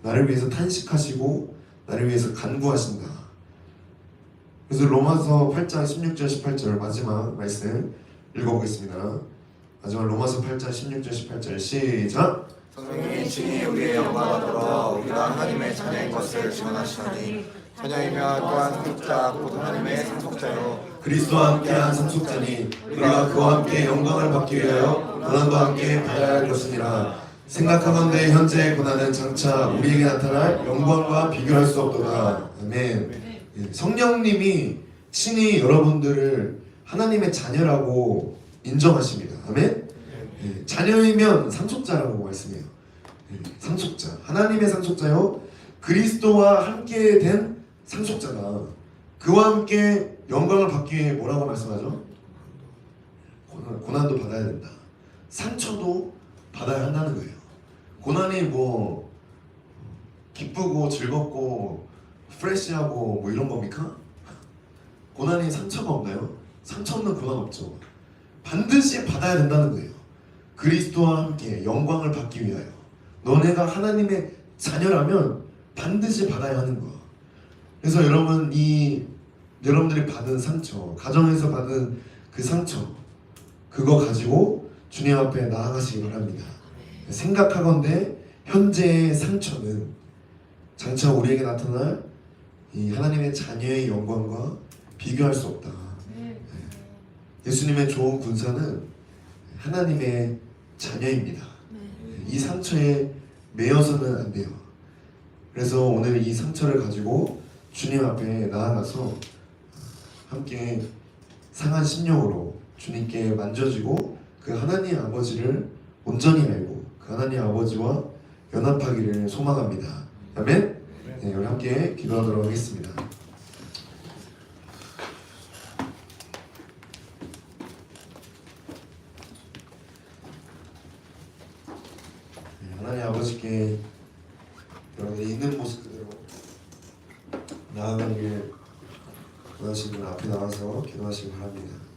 나를 위해서 탄식하시고 나를 위해서 간구하신다. 그래서 로마서 8장 16절 18절 마지막 말씀 읽어보겠습니다. 마지막 로마서 8장 16절 18절 시작. 성령이 친히 우리의 영광을 돌아 우리가 하나님의 자녀인 것을 증언하시나니 자녀이면 또한 상속자 곧 하나님의 상속자요 그리스도와 함께한 상속자니 우리가 그와 함께 영광을 받기 위하여 고난도 함께 받아야 할 것이니라. 생각하건대 현재의 고난은 장차 우리에게 나타날 영광과 비교할 수 없도다. 아멘. 예, 성령님이 친히 여러분들을 하나님의 자녀라고 인정하십니다. 아멘. 예, 자녀이면 상속자라고 말씀해요. 예, 상속자, 하나님의 상속자요 그리스도와 함께 된 상속자다. 그와 함께 영광을 받기 위해 뭐라고 말씀하죠? 고난도 받아야 된다. 상처도 받아야 한다는 거예요. 고난이 뭐 기쁘고 즐겁고 프레시하고 뭐 이런 겁니까? 고난이 상처가 없나요? 상처 없는 고난 없죠. 반드시 받아야 된다는 거예요. 그리스도와 함께 영광을 받기 위하여. 너네가 하나님의 자녀라면 반드시 받아야 하는 거야. 그래서 여러분 여러분들이 받은 상처, 가정에서 받은 그 상처, 그거 가지고 주님 앞에 나아가시기 바랍니다. 생각하건대 현재의 상처는 장차 우리에게 나타날 이 하나님의 자녀의 영광과 비교할 수 없다. 예수님의 좋은 군사는 하나님의 자녀입니다. 이 상처에 매여서는 안 돼요. 그래서 오늘 이 상처를 가지고 주님 앞에 나아가서 함께 상한 심령으로 주님께 만져지고 그 하나님 아버지를 온전히 알고 그 하나님 아버지와 연합하기를 소망합니다. 아멘. 네, 우리 함께 기도하도록 하겠습니다. 네, 하나님 아버지께 여러분이 있는 모습 그대로 나아가길 원하시는 분 앞에 나와서 기도하시기 바랍니다.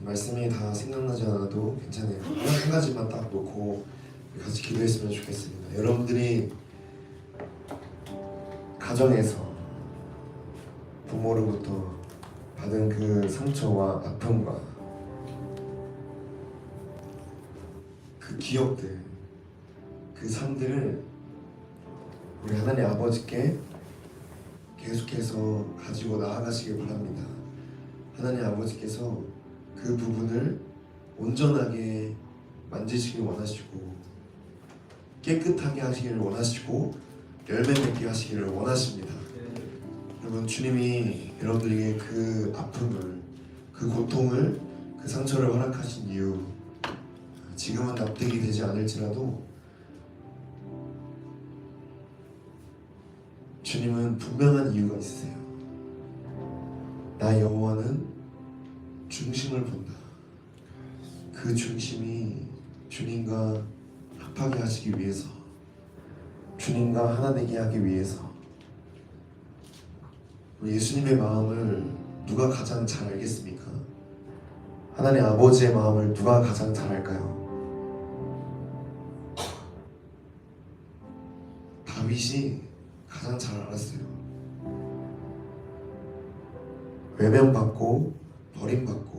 말씀이 다 생각나지 않아도 괜찮아요. 한 가지만 딱 놓고 같이 기도했으면 좋겠습니다. 여러분들이 가정에서 부모로부터 받은 그 상처와 아픔과 그 기억들, 그 삶들을 우리 하나님 아버지께 계속해서 가지고 나아가시길 바랍니다. 하나님 아버지께서 그 부분을 온전하게 만지시길 원하시고 깨끗하게 하시기를 원하시고 열매 맺게 하시기를 원하십니다. 여러분, 주님이 여러분들에게 그 아픔을, 그 고통을, 그 상처를 허락하신 이유, 지금은 납득이 되지 않을지라도 주님은 분명한 이유가 있으세요. 나 여호와는 중심을 본다. 그 중심이 주님과 합하게 하시기 위해서, 주님과 하나 되게 하기 위해서. 우리 예수님의 마음을 누가 가장 잘 알겠습니까? 하나님 아버지의 마음을 누가 가장 잘 알까요? 다윗이 가장 잘 알았어요. 외면받고 버림받고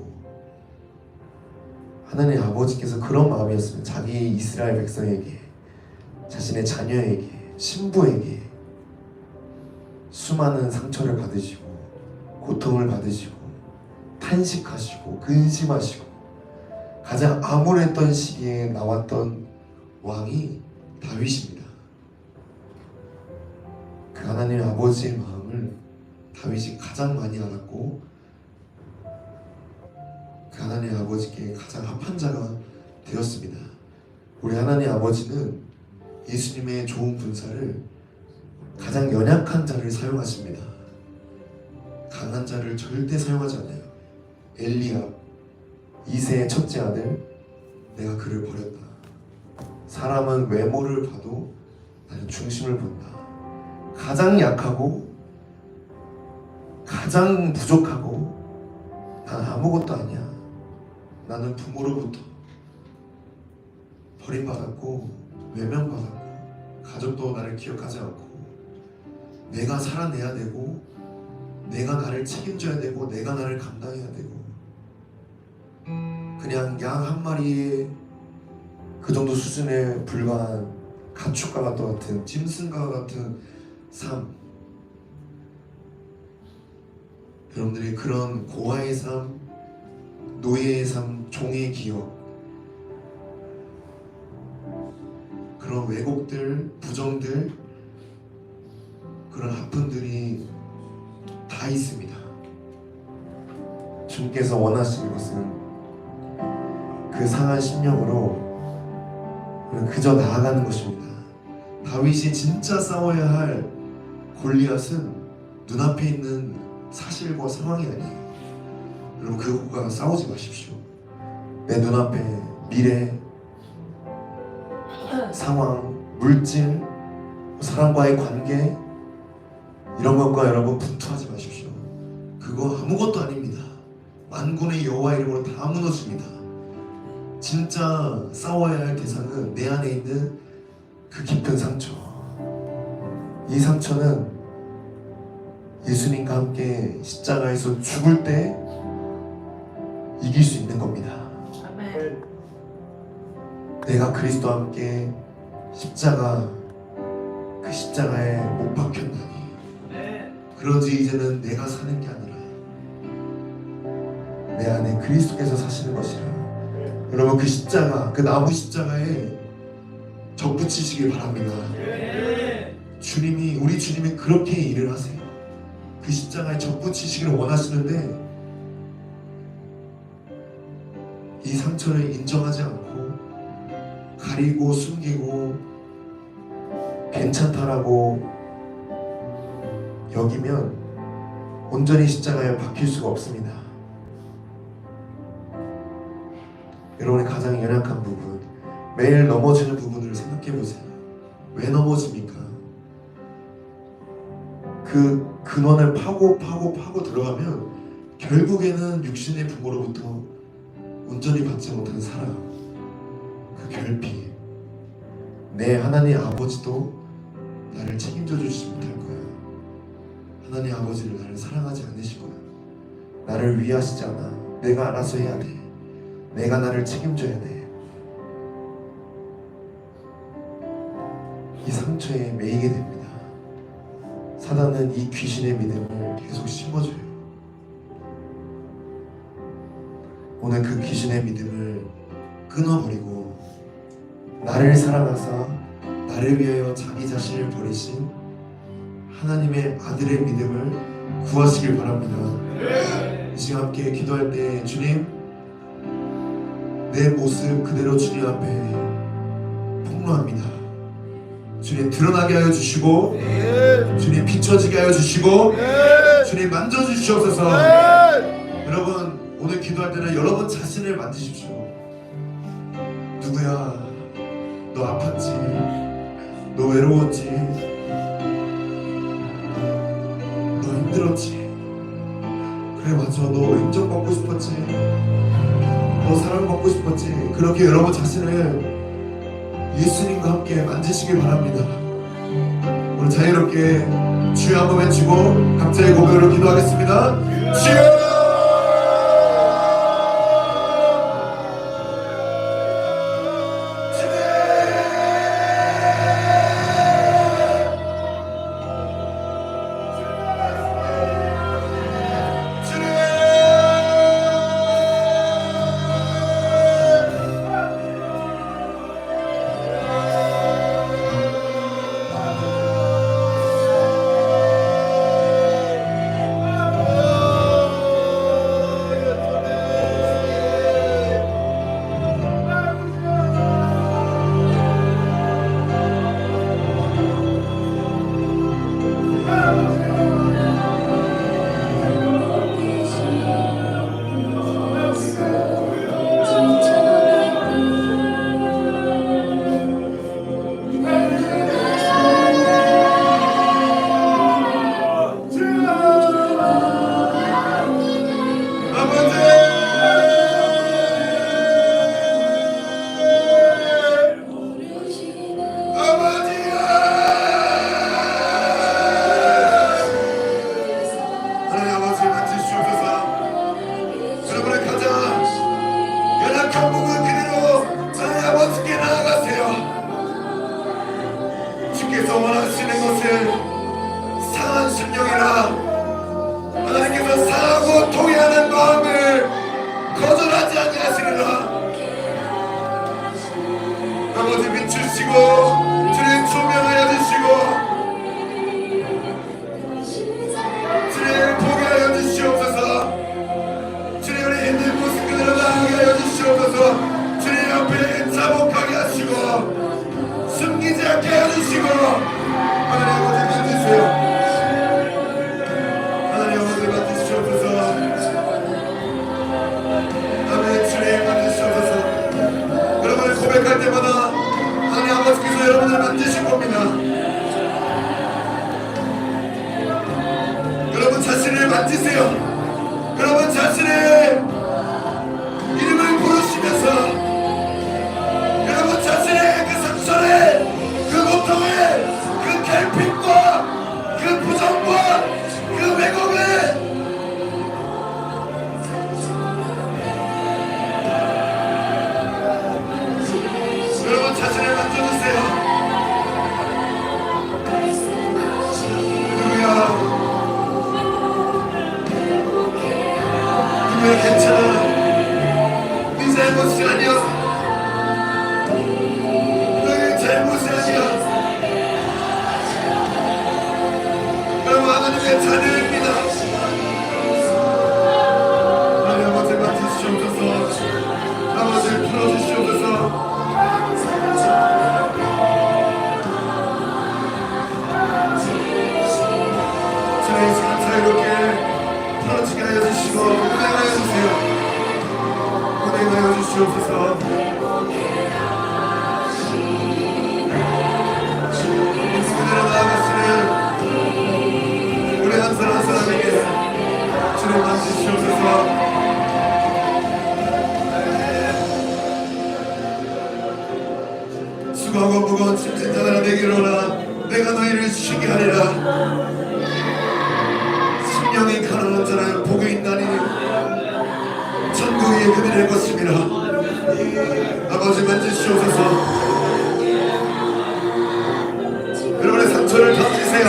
하나님 아버지께서 그런 마음이었으면 자기 이스라엘 백성에게, 자신의 자녀에게, 신부에게 수많은 상처를 받으시고 고통을 받으시고 탄식하시고 근심하시고 가장 암울했던 시기에 나왔던 왕이 다윗입니다. 그 하나님 아버지의 마음을 다윗이 가장 많이 알았고 그 하나님 아버지께 가장 합한 자가 되었습니다. 우리 하나님 아버지는 예수님의 좋은 군사를 가장 연약한 자를 사용하십니다. 강한 자를 절대 사용하지 않아요. 엘리압, 이새의 첫째 아들, 내가 그를 버렸다. 사람은 외모를 봐도 나는 중심을 본다. 가장 약하고 가장 부족하고 난 아무것도 아니야. 나는 부모로부터 버림받았고 외면받았고 가족도 나를 기억하지 않고 내가 살아내야 되고 내가 나를 책임져야 되고 내가 나를 감당해야 되고 그냥 양 한 마리의 그 정도 수준에 불과한 가축과 같은 짐승과 같은 삶. 여러분들이 그런 고아의 삶, 노예의 삶, 종의 기억, 그런 왜곡들, 부정들, 그런 아픔들이 다 있습니다. 주님께서 원하시는 것은 그 상한 심령으로 그저 나아가는 것입니다. 다윗이 진짜 싸워야 할 골리앗은 눈앞에 있는 사실과 상황이 아니에요. 여러분 그것과 싸우지 마십시오. 내 눈앞에 미래, 상황, 물질, 사람과의 관계 이런 것과 여러분 분투하지 마십시오. 그거 아무것도 아닙니다. 만군의 여호와 이름으로 다 무너집니다. 진짜 싸워야 할 대상은 내 안에 있는 그 깊은 상처. 이 상처는 예수님과 함께 십자가에서 죽을 때 이길 수 있는 겁니다. 아멘. 내가 그리스도와 함께 그 십자가에 못 박혔나니 그러지 이제는 내가 사는 게 아니라 내 안에 그리스도께서 사시는 것이라. 여러분 그 십자가, 그 나무 십자가에 접붙이시길 바랍니다. 주님이, 우리 주님이 그렇게 일을 하세요. 그 십자가에 접붙이시기를 원하시는데 이 상처를 인정하지 않고 가리고 숨기고 괜찮다라고 여기면 온전히 십자가에 박힐 수가 없습니다. 여러분의 가장 연약한 부분, 매일 넘어지는 부분을 생각해 보세요. 왜 넘어집니까? 그 근원을 파고 들어가면 결국에는 육신의 부모로부터 온전히 받지 못하는 사랑, 그 결핍, 내 하나님 아버지도 나를 책임져 주지 못할 거야. 하나님 아버지를 나를 사랑하지 않으실 거야. 나를 위하시지 않아. 내가 알아서 해야 돼. 내가 나를 책임져야 돼. 이 상처에 매이게 됩니다. 사단은 이 귀신의 믿음을 계속 심어줘요. 오늘 그 귀신의 믿음을 끊어버리고 나를 사랑하사 나를 위하여 자기 자신을 버리신 하나님의 아들의 믿음을 구하시길 바랍니다. 이 시간 함께 기도할 때 주님, 내 모습 그대로 주님 앞에 폭로합니다. 주님 드러나게 하여 주시고 주님 비춰지게 하여 주시고 주님 만져주시옵소서. 여러분 오늘 기도할 때는 여러분 자신을 만지십시오. 누구야, 너 아팠지, 너 외로웠지, 너 힘들었지, 그래 맞아, 너 인정받고 싶었지, 너 사랑받고 싶었지. 그렇게 여러분 자신을 예수님과 함께 만지시길 바랍니다. 오늘 자유롭게 주여 한번 외치고 각자의 고백으로 기도하겠습니다. 주여! 아버지 비추시고 주님 조명하여 주시고 주님 보게 하여 주시옵소서. 주님 우리 힘든 모습 그대로 나아가게 하여 주시옵소서. 주님 앞에 자복하게 하시고 숨기지 않게 하여 주시고 하나님 아버지 만드세요. 하나님 아버지 만드시옵소서. 아멘. 주님 만드시옵소서. 여러분을 고백할 때마다 하나님 아버지께서 여러분을 만드실 겁니다. 여러분 자신을 만지세요. 여러분 자신의 이름을 부르시면서 여러분 자신의 그 상처를 그 고통을 그 결핍과 그 부정과 그 왜곡을 여러분 자신을 만져주세요. 할렐루야. 분명히 괜찮아. 네 잘못이 아니야. 너의 잘못이 아니야. 여러분 하나님의 자녀입니다. 하나님 아버지 맡으시옵소서. 아버지를 풀어주시옵소서. 저희 시간 자유롭게 풀어지게 하여 주시고 운행하여 주세요. 운행하여 주시옵소서. 그대로 나아가시는 우리 한 사람 한 사람에게 주님 만지시옵소서. 수고하고 무거운 짐진 자들아 내게로라. 내가 너희를 쉬게 하리라. 심령이 가난한 자는 복이 있나니 천국이 그들의 것입니다. 아버지 만지시옵소서. 여러분의 상처를 던지세요.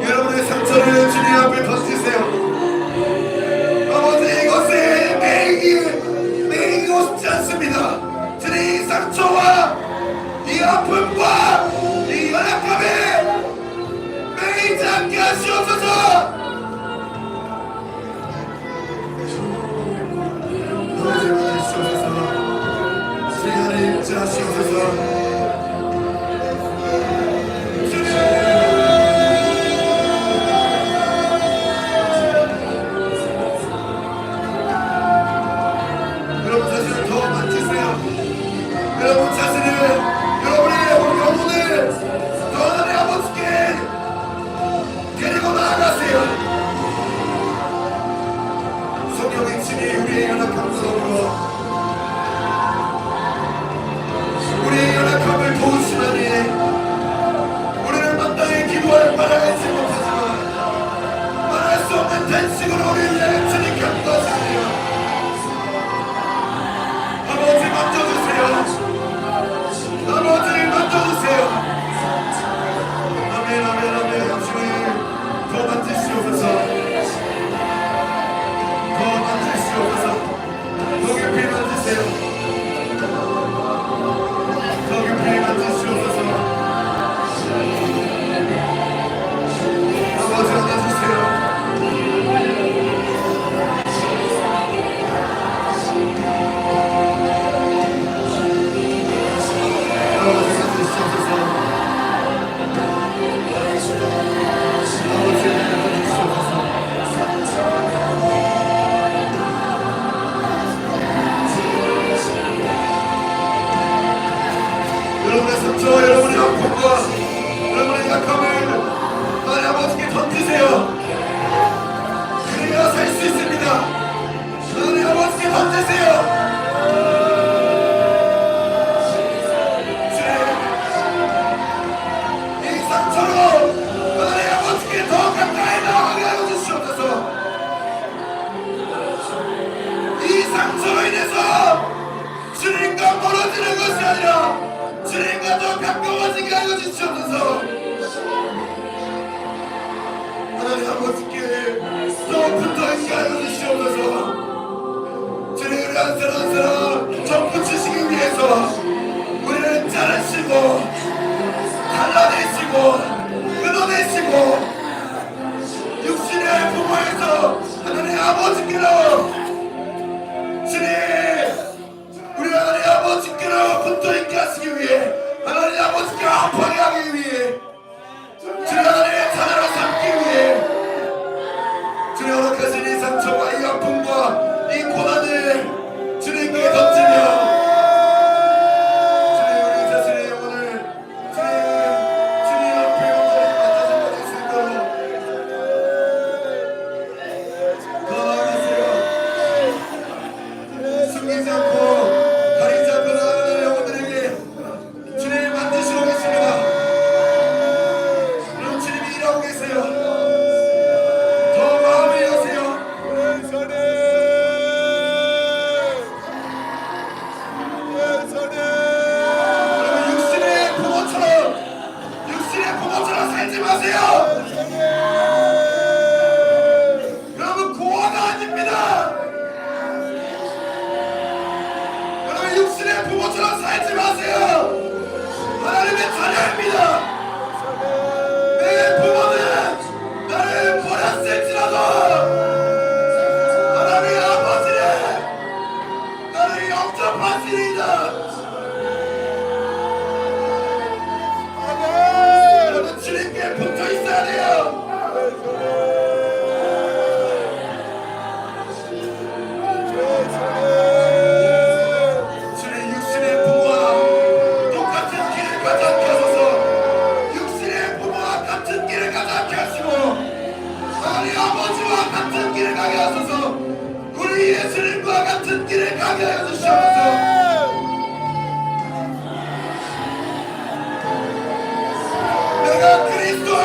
여러분의 상처를 주님 앞에 던지세요. 아버지 이것에 매이고 싶지 않습니다. 주님 이 상처와 이 아픔과 이 연약함에 매이지 않게 하시옵소서. 아버지 만지시옵소서. 시간을 잃지 하시옵소서. 여러분 자신을 더 만지세요. 여러분 자신을 여러분의 영혼을 더 하나님 아버지께 데리고 나아가세요. 성령의 친히 우리의 연약함 속으로 우리의 연약함을 도우시나니 우리는 마땅히 기도할 바라지 못하지만 말할 수 없는 탄식으로 우리를 주님 감도하시네요. 아버지 만져주세요. 아버지 만져주세요. 아멘 아멘 아멘. 주님 더 만지시옵소서. 더 만지시옵소서. 더 깊이 만지세요. 더 깊이 만지시옵소서. 아버지 안아주세요. 여러분의 상처, 여러분의 아픔과 여러분의 약함을 하나님 아버지께 던지세요. 그래야 살 수 있습니다. 하나님 아버지께 던지세요. 이 상처로 하나님 아버지께 더 가까이 나아가게 하여 주시옵소서. 이 상처로 인해서 주님과 멀어지는 것이 아니라 주님과 더 가까워지게 하여 주시옵소서. 하나님 아버지께 더 붙어있게 하여 주시옵소서. 주님 우리 한 사람 한 사람 전 붙이시기 위해서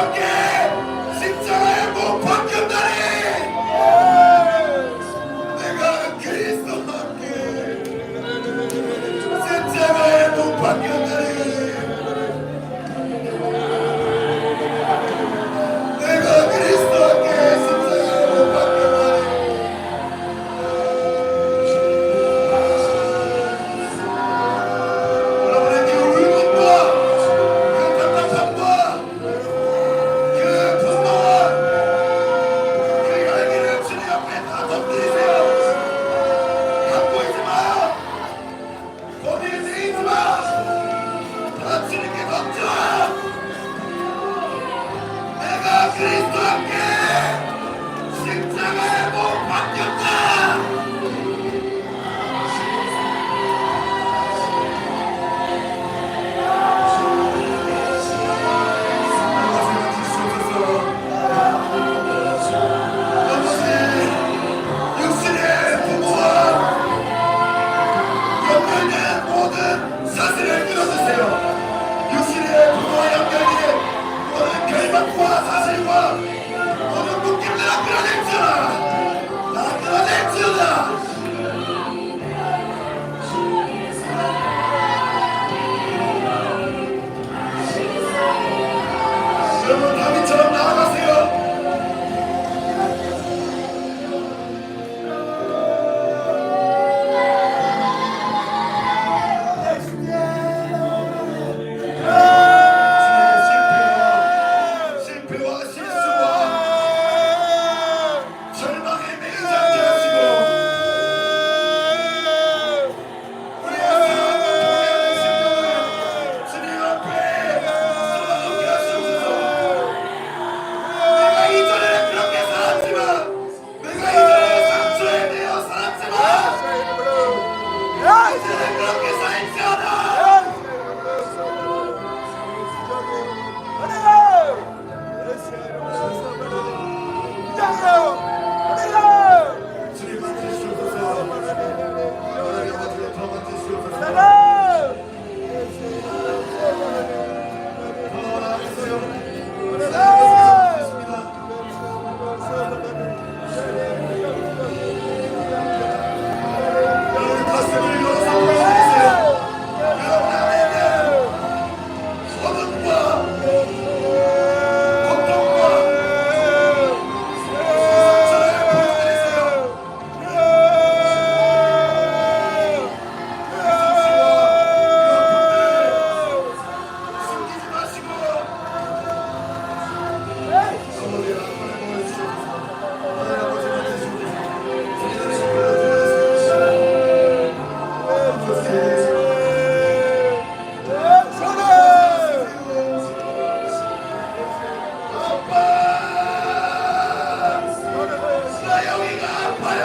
함께 십자가에 못 박혔다니 내가 그리스도와 함께 십자가에 못 박혔다니 내가 그리스도와 함께 십자가에 못 박혔다니 여러분의 그 울음과 그 답답함과 그 분노와 그 열기를 주님 앞에 다 던지세요. 갖고 있지 마. 거기에 내리지 마. 다 주님께 던져. 내가 그리스도와 함께 십자가에 못 박혔다. 육신의 부모와 연결된 모든 사슬을 끊어주세요. 육신의 부모와 연결된 모든 결박과 사슬과 모든 묶임들을 끊어낼지어다. 다 끊어낼지어다. 여러분 다윗처럼 나아가세요. 실패와 실수와 절망에 매이지 않게 하시고 우리의 사랑과 동행하는 심령을 주님 앞에 쏟아놓게 하시옵소서. 내가 이전에는 그렇게 살았지만 내가 이전에 상처에 매여 살았지만 이제는 그렇게 살지어다. 주님 맡으시옵소서. 하나님 아버지여 더 맡으시옵소서. 더 나아가세요. 여러분 가슴을 열어서 보여주세요. 여러분 안에 있는 어둠과 고통과 상처를 보여드리세요. 숨기지 마시고 아버지 앞에 보여주시옵소서. 하나님 아버지 맡으시옵소서. 하나님 나 여기가 아파요.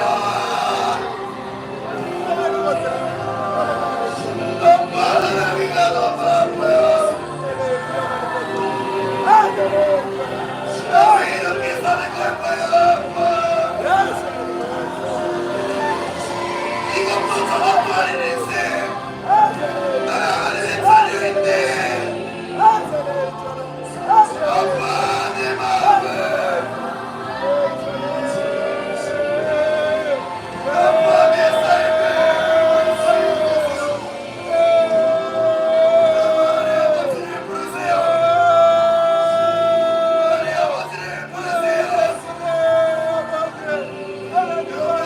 아빠 나 여기가 너무 아파요. 나 왜 이렇게 사는 걸까요 아빠. 이것도 저것도 아닌 인생 나아가는 내 자녀인데 아빠 내 마음을 아빠 내 삶을 살려주세요. 하나님 아버지를 부르세요. 하나님 아버지를 부르세요. 여러분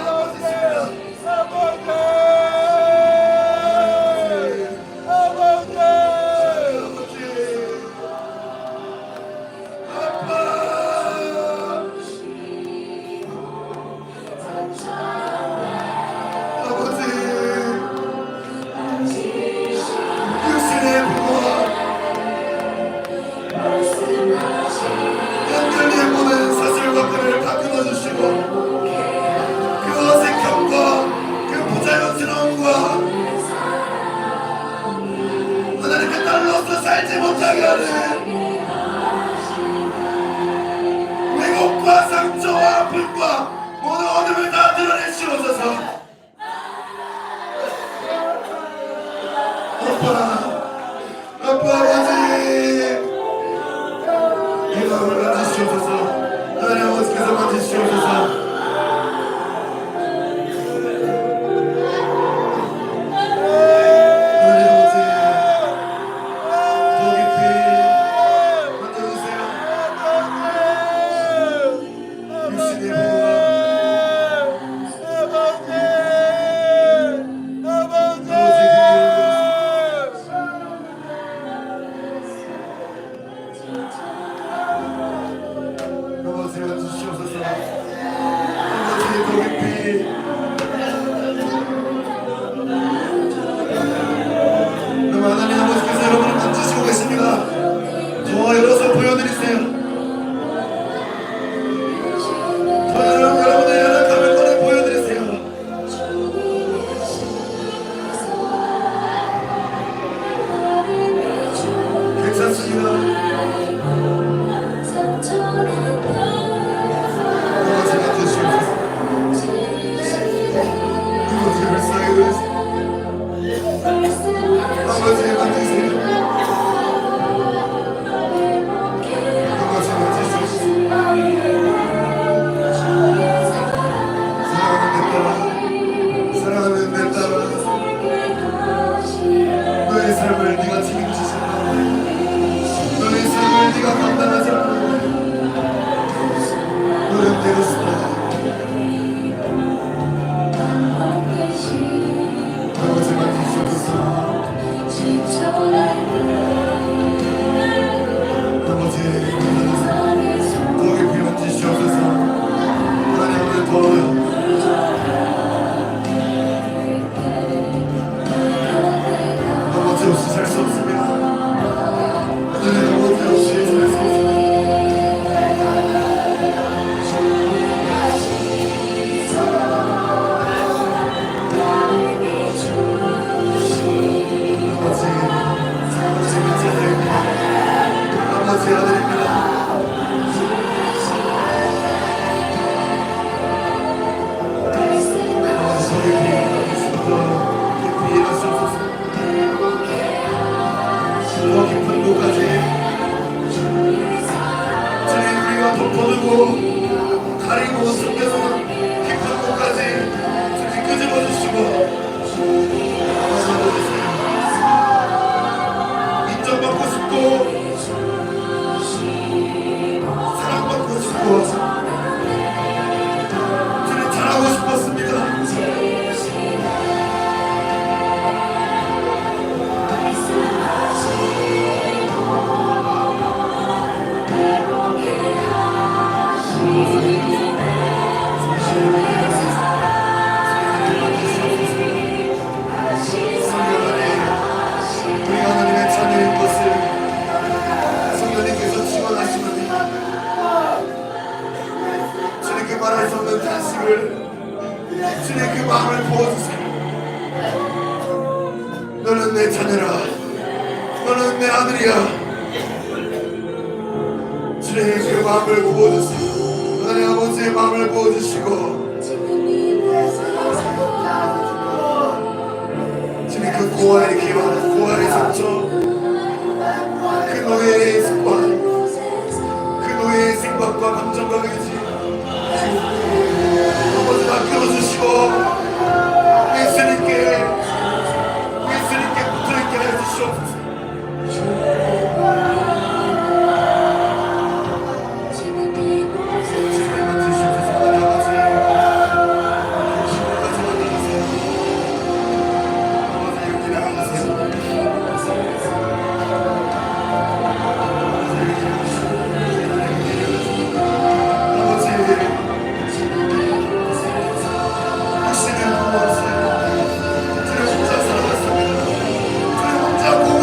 아버지십니다. 육신의 부모와 연결된 모든 사슬과 끈을 다 끊어주시고 그 어색함과 그 부자연스러움과 하나님의 딸로서 살지 못하게 하는 왜곡과 상처와 아픔과 모든 어둠을 다 드러내시옵소서. 아빠 아버지 이거 만지시옵소서. 하나님 아버지께서 여러분을 만지시고 계십니다. 더 열어서 보여드리세요. 더 여러분의 연약함을 꺼내 보여드리세요. 괜찮습니다. 아버지 만지시옵소서. 아버지 불쌍히 그리세요. 아버지 만지세요. 아버지 만지시옵소서. 사랑하는 내 딸아, 너의 삶을 네가 책임지신다. 너의 삶을 네가 감당하신다. 너는 되겠다. 아버지 만지시옵소서. 아버지 더 깊이 만지시옵소서. 하나님 더 아버지 없이 살 수 없습니다. 하나님 아버지 없이 살 수 없습니다. 아버지 아들입니다. 더 깊은 곳까지 주님 우리가 덮어두고 가리고 숨겨놓은 깊은 곳까지 주님 끄집어주시고 인정받고 싶고 사랑받고 싶고 주님 잘하고 싶었습니다. 우리 하나님의 자녀인 것을 성령님께서 증언하시는 주님 그 말할 수 없는 탄식을 주님 그 마음을 부어주세요. 너는 내 자녀라. 너는 내 아들이야. 주님 그 마음을 부어주세요. 하나님 아버지의 마음을 부어주시고 주님 그 고아의 기만, 고아의 상처, 그 노예의 습관, 그 노예의 생각과 감정과 의지 아버지 다 끌어주시고 예수님께 붙어있게 해주시옵소서. 주님 혼자 살아갔습니다. 주님 혼자 공을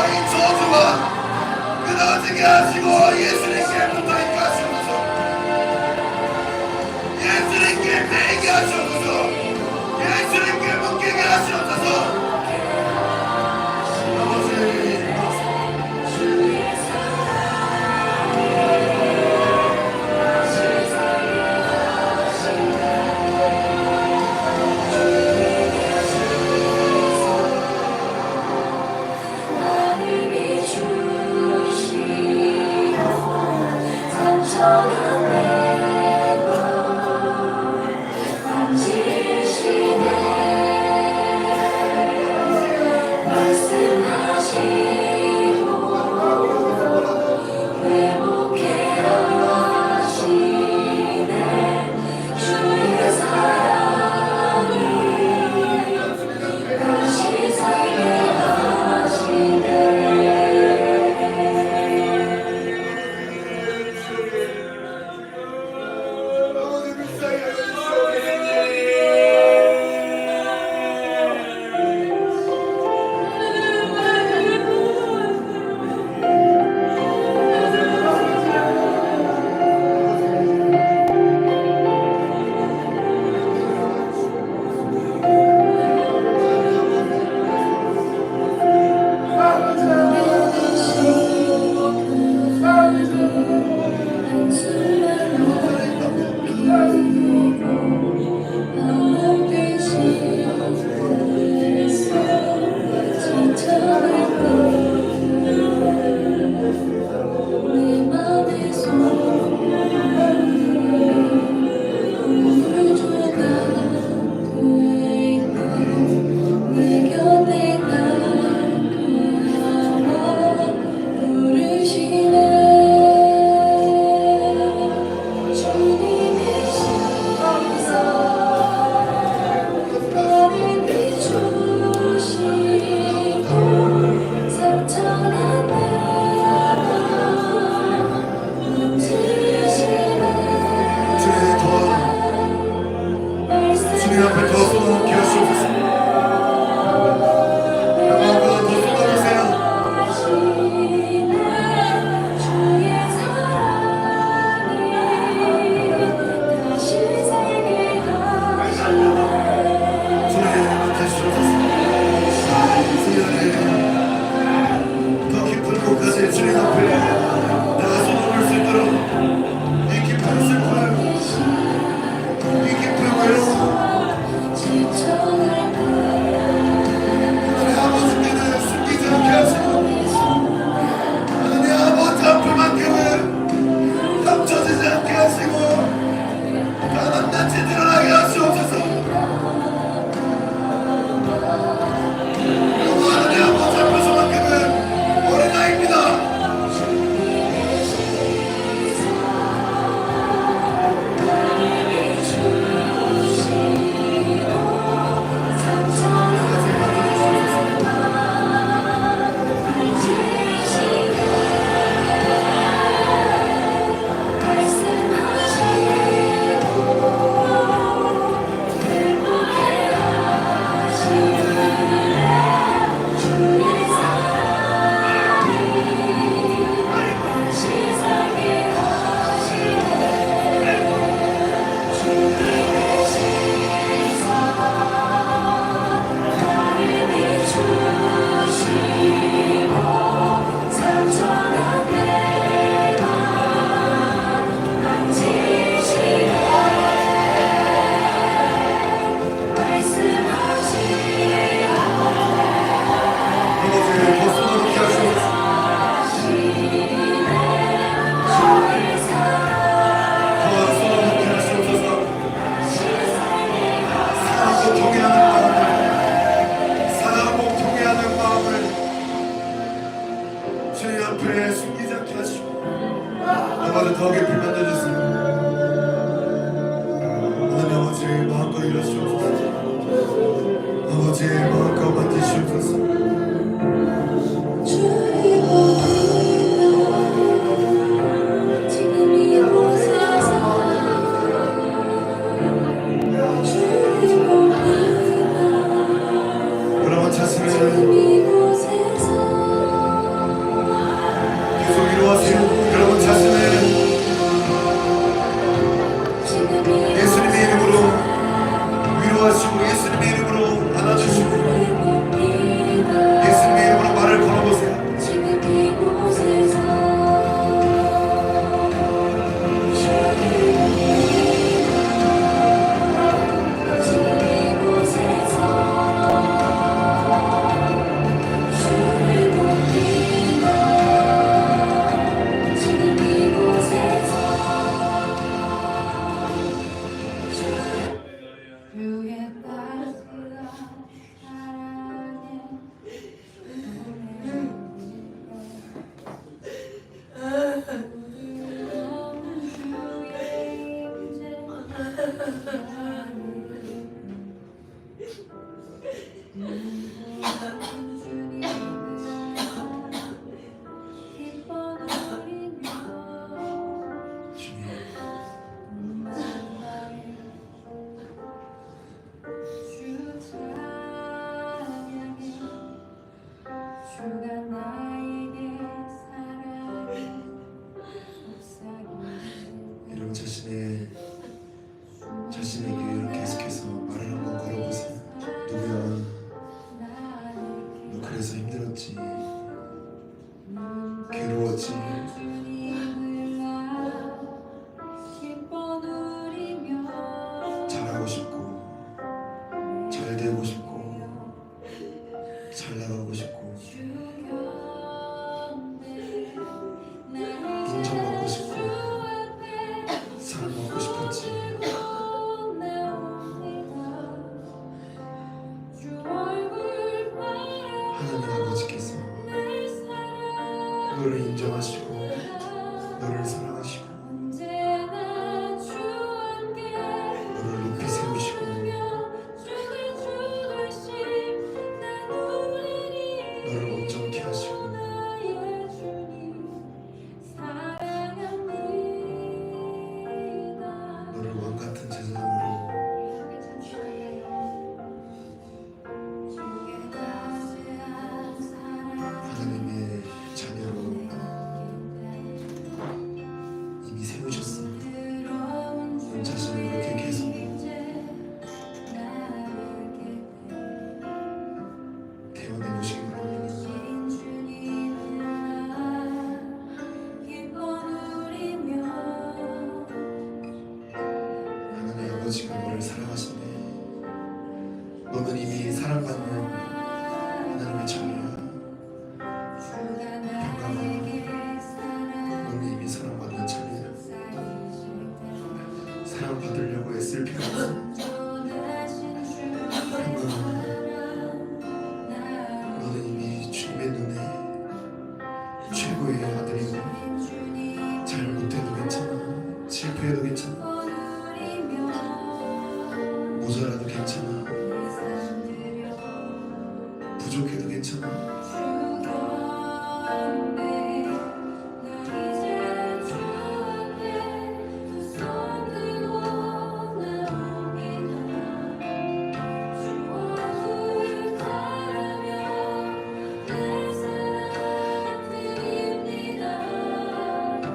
이 저주가 끊어지게 하시고 예수님께 붙어있게 하시옵소서. 예수님께 매이게 하시옵소서. 예수님께 묶이게 하시옵소서. 아버지 주님 앞에 더 쏟아놓게 하시옵소서. 더 쏟아주세요. 주님 맡아주시옵소서. 더 깊은 곳까지 주님 앞에 내가 쏟아놓을 수 있도록 이 깊은 슬픔을 이 깊은 외로움 하나님 아버지께는 숨기지 않게 하시고 하나님 아버지 앞을만큼은 감춰지지 않게 하시고 가난같이 드러나게 하시옵소서. 그리고 하나님 아버지 앞에서만큼은 어린아이입니다. 아버지 더 깊이 만져주세요. 하나님 아버지 마음껏 일하시옵소서. 아버지의 마음껏 만지시옵소서. 여러분 찾으면 여러분 자신에게 계속해서 말을 한번 걸어보세요. 누구야? 너 그래서 힘들었지, 괴로웠지, 잘하고 싶고, 잘 되고 싶고, 잘 나가고 싶고, 인정받고 싶고, 사랑받고 싶었지. 하나님 아버지께서 너를 인정하시고 너를 사랑하시고 너를 높이 세우시고 너를 온전케 하시고 너를 왕같은 제사장으로 하나님의 자녀로 이미 세우셨습니다. 넌 자신을 그렇게 계속 태워내보시기 바랍니다. 하나님 아버지가 너를 사랑하시네. 너는 이미 사랑받는 하나님의 자녀야. 평강아, 너는 이미 사랑받는 자녀야. 사랑받으려고 애쓸 필요 없어. 평강아, 너는 이미 주님의 눈에 최고의 아들이고 잘못해도 괜찮아, 실패해도 괜찮아, 모자라도 괜찮아, 부족해도 괜찮아.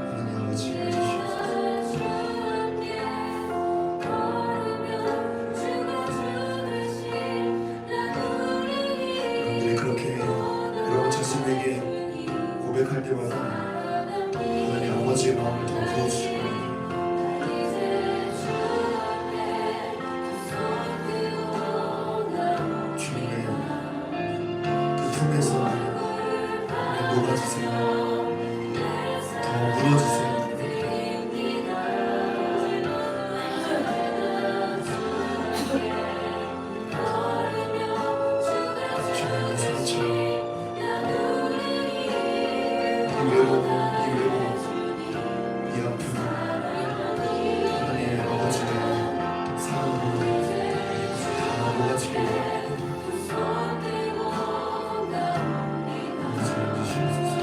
하나님 아버지 해주시옵소서. 여러분들이 그렇게 여러분 자신에게 고백할 때마다 하나님 아버지의 마음을 더 부어주실 거예요. 주님의 그 품에서 우리 녹아주세요. 더 묻어주세요. 주님의 상처, 이 외로움, 이 아픔, 하나님의 아버지의 사랑으로 다 녹아지길 바랍니다. 사랑해 주시옵소서.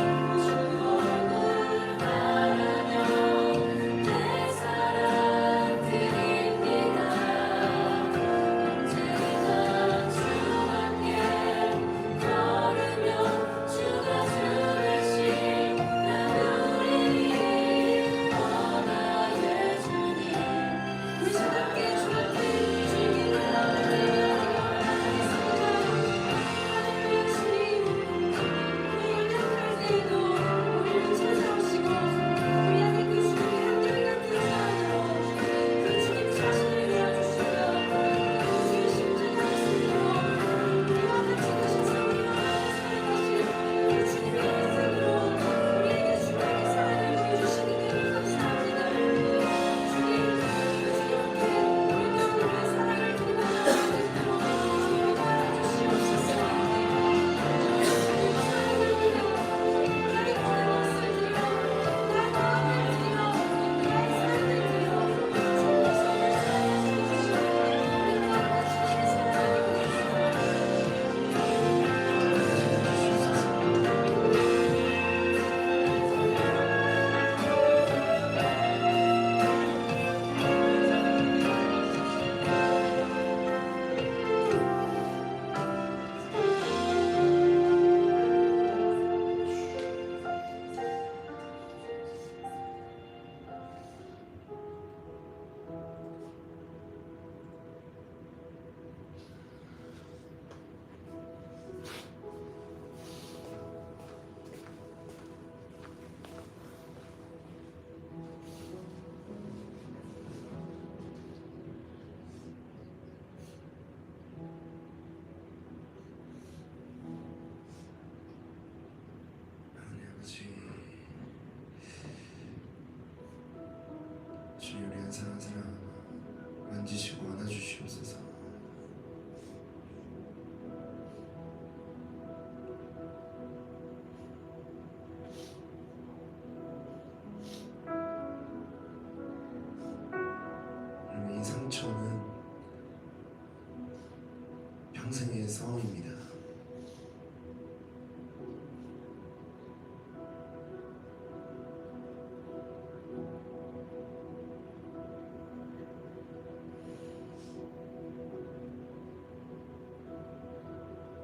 평생의 싸움입니다.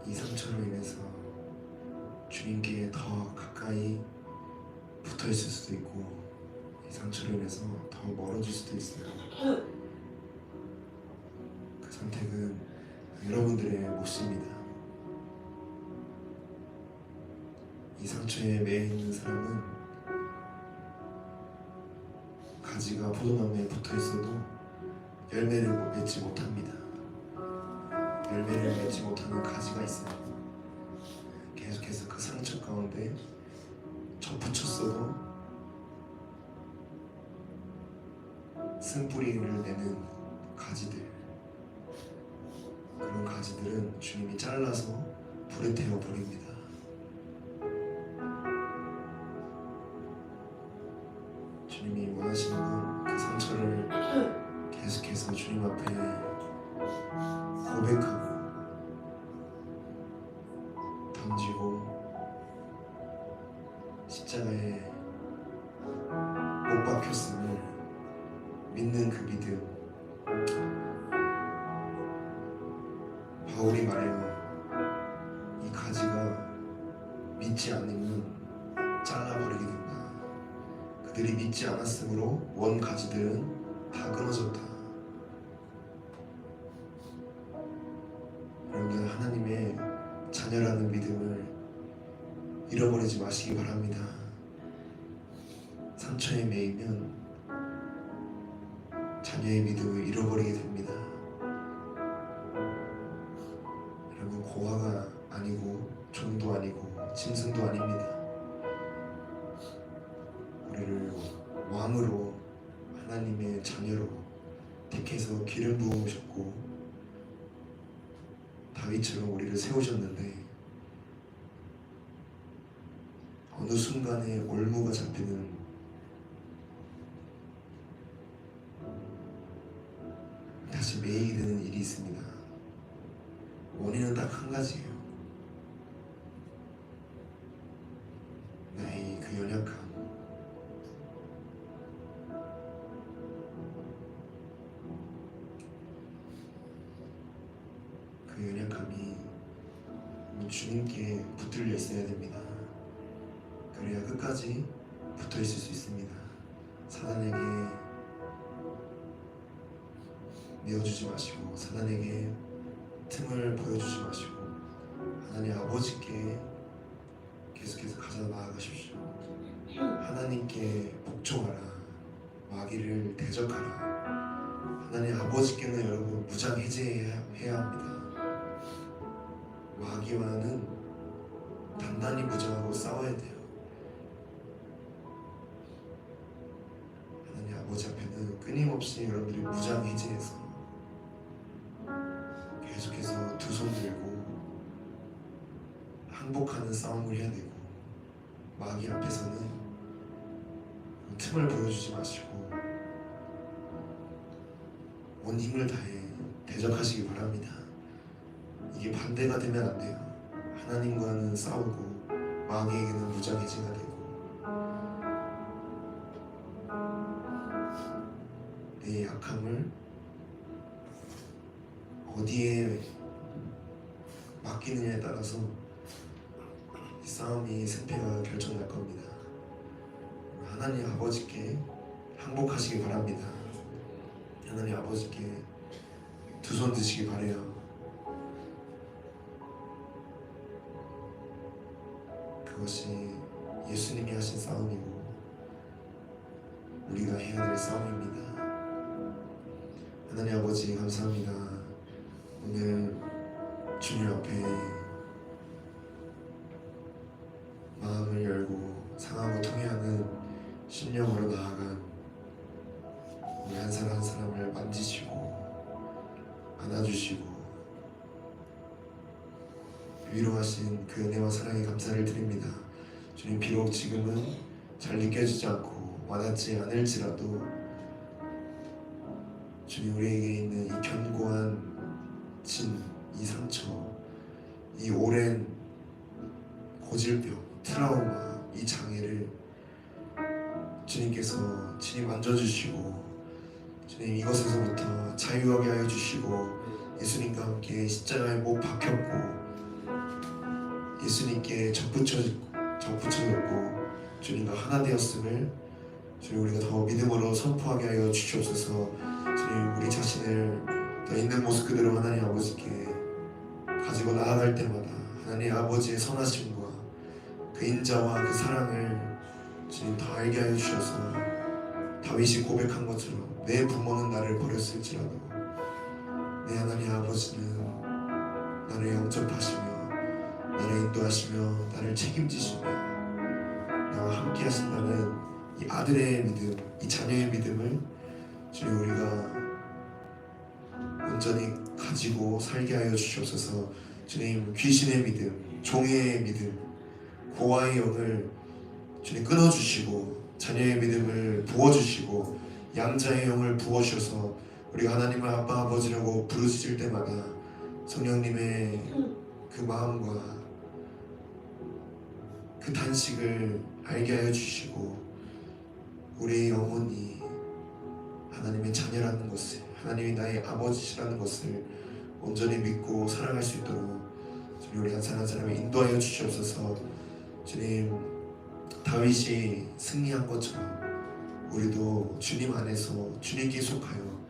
이 상처로 인해서 주님께 더 가까이 붙어 있을 수도 있고, 이 상처로 인해서 더 멀어질 수도 있어요. 그 선택은 여러분들의 몫입니다. 이 상처에 매여 있는 사람은 가지가 포도나무에 붙어 있어도 열매를 맺지 못합니다. 열매를 맺지 못하는 가지가 있어요. 계속해서 그 상처 가운데 접붙였어도 쓴뿌리를 내는 가지들, 그런 가지들은 주님이 잘라서 불에 태워 버립니다. 주님이 원하시는 건 그 상처를 계속해서 주님 앞에 고백하고 던지고 십자가에 못 박혔음을 믿는 그 믿음. 바울이 말해요. 이 가지가 믿지 않으면 잘라버리게 된다. 그들이 믿지 않았으므로 원 가지들은 다 끊어졌다. 여러분들, 하나님의 자녀라는 믿음을 잃어버리지 마시기 바랍니다. 상처에 매이면 자녀의 믿음을 잃어버리게 됩니다. 여러분, 고아가 아니고 종도 아니고 짐승도 아닙니다. 우리를 왕으로, 하나님의 자녀로 택해서 기름 부으셨고 다윗처럼 우리를 세우셨는데, 어느 순간에 올무가 잡히는 다시 매이게 되는 일이 있습니다. 원인은 딱 한 가지예요. 나의 그 연약함. 그 연약함이 주님께 붙들려 있어야 됩니다. 그래야 끝까지 붙어 있을 수 있습니다. 사단에게 내어주지 마시고, 사단에게 틈을 보여주지 마시고, 하나님 아버지께 계속해서 가져 나아가십시오. 하나님께 복종하라. 마귀를 대적하라. 하나님 아버지께는 여러분 무장해제해야 합니다. 마귀와는 단단히 무장하고 싸워야 돼요. 하나님 아버지 앞에는 끊임없이 여러분들이 무장해제해서 계속해서 두 손 들고 항복하는 싸움을 해야 되고, 마귀 앞에서는 틈을 보여주지 마시고 온 힘을 다해 대적하시기 바랍니다. 이게 반대가 되면 안 돼요. 하나님과는 싸우고 마귀에게는 무장해제가 되고, 내 약함을 어디에 맡기느냐에 따라서 이 싸움이 승패가 결정날 겁니다. 하나님 아버지께 항복하시기 바랍니다. 하나님 아버지께 두 손 드시기 바래요. 그것이 예수님이 하신 싸움이고 우리가 해야 될 싸움입니다. 하나님 아버지, 감사합니다. 오늘 주님 앞에 마음을 열고 상하고 통회하는 심령으로 나아간 우리 한 사람 한 사람을 만지시고 안아주시고 위로하신 그 은혜와 사랑에 감사를 드립니다. 주님, 비록 지금은 잘 느껴지지 않고 와닿지 않을지라도 주님, 우리에게 있는 이 견고한 진, 이 상처, 이 오랜 고질병, 트라우마, 이 장애를 주님께서 친히 만져주시고 주님 이것에서부터 자유하게 하여 주시고 예수님과 함께 십자가에 못 박혔고 예수님께 접붙여졌고 주님과 하나 되었음을 주님 우리가 더 믿음으로 선포하게 하여 주시옵소서. 주님 우리 자신을 더 있는 모습 그대로 하나님 아버지께 가지고 나아갈 때마다 하나님 아버지의 선하심과 그 인자와 그 사랑을 주님 더 알게 하여 주셔서 다윗이 고백한 것처럼 내 부모는 나를 버렸을지라도 내 하나님 아버지는 나를 영접하시며 나를 인도하시며 나를 책임지시며 나와 함께 하신다는 이 아들의 믿음, 이 자녀의 믿음을 주님 우리가 온전히 가지고 살게 하여 주시옵소서. 주님 귀신의 믿음, 종의 믿음, 고아의 영을 주님 끊어주시고 자녀의 믿음을 부어주시고 양자의 영을 부어주셔서 우리가 하나님을 아빠 아버지라고 부르실 때마다 성령님의 그 마음과 그 단식을 알게 하여 주시고 우리의 영혼이 하나님의 자녀라는 것을 하나님이 나의 아버지시라는 것을 온전히 믿고 살아갈 수 있도록 주님 우리 한 사람 한 사람을 인도하여 주시옵소서. 주님 다윗이 승리한 것처럼 우리도 주님 안에서 주님께 속하여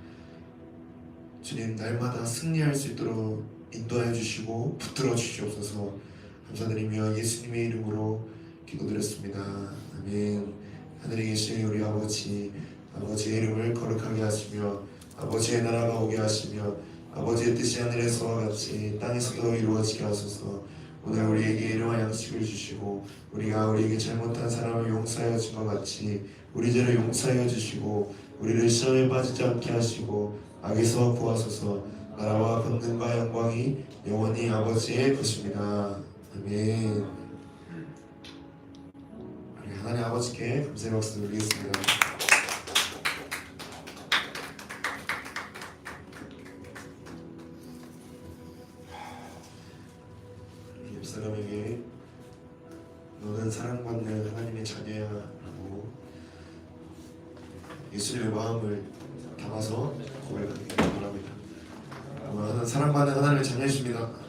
주님 날마다 승리할 수 있도록 인도하여 주시고 붙들어 주시옵소서. 감사드리며 예수님의 이름으로 기도드렸습니다. 아멘. 하늘에 계신 우리 아버지, 아버지의 이름을 거룩하게 하시며 아버지의 나라가 오게 하시며 아버지의 뜻이 하늘에서와 같이 땅에서도 이루어지게 하소서. 오늘 우리에게 일용할 양식을 주시고 우리가 우리에게 잘못한 사람을 용서하여 준 것 같이 우리 죄를 용서하여 주시고 우리를 시험에 빠지지 않게 하시고 악에서 구하소서. 나라와 권능과 영광이 영원히 아버지의 것입니다. 아멘. 우리 하나님 아버지께 감사의 박수 드리겠습니다. 옆 사람에게 너는 사랑받는 하나님의 자녀야 라고 예수님의 마음을 담아서 고백하기 바랍니다. 사랑받는 하나님의 자녀이십니다.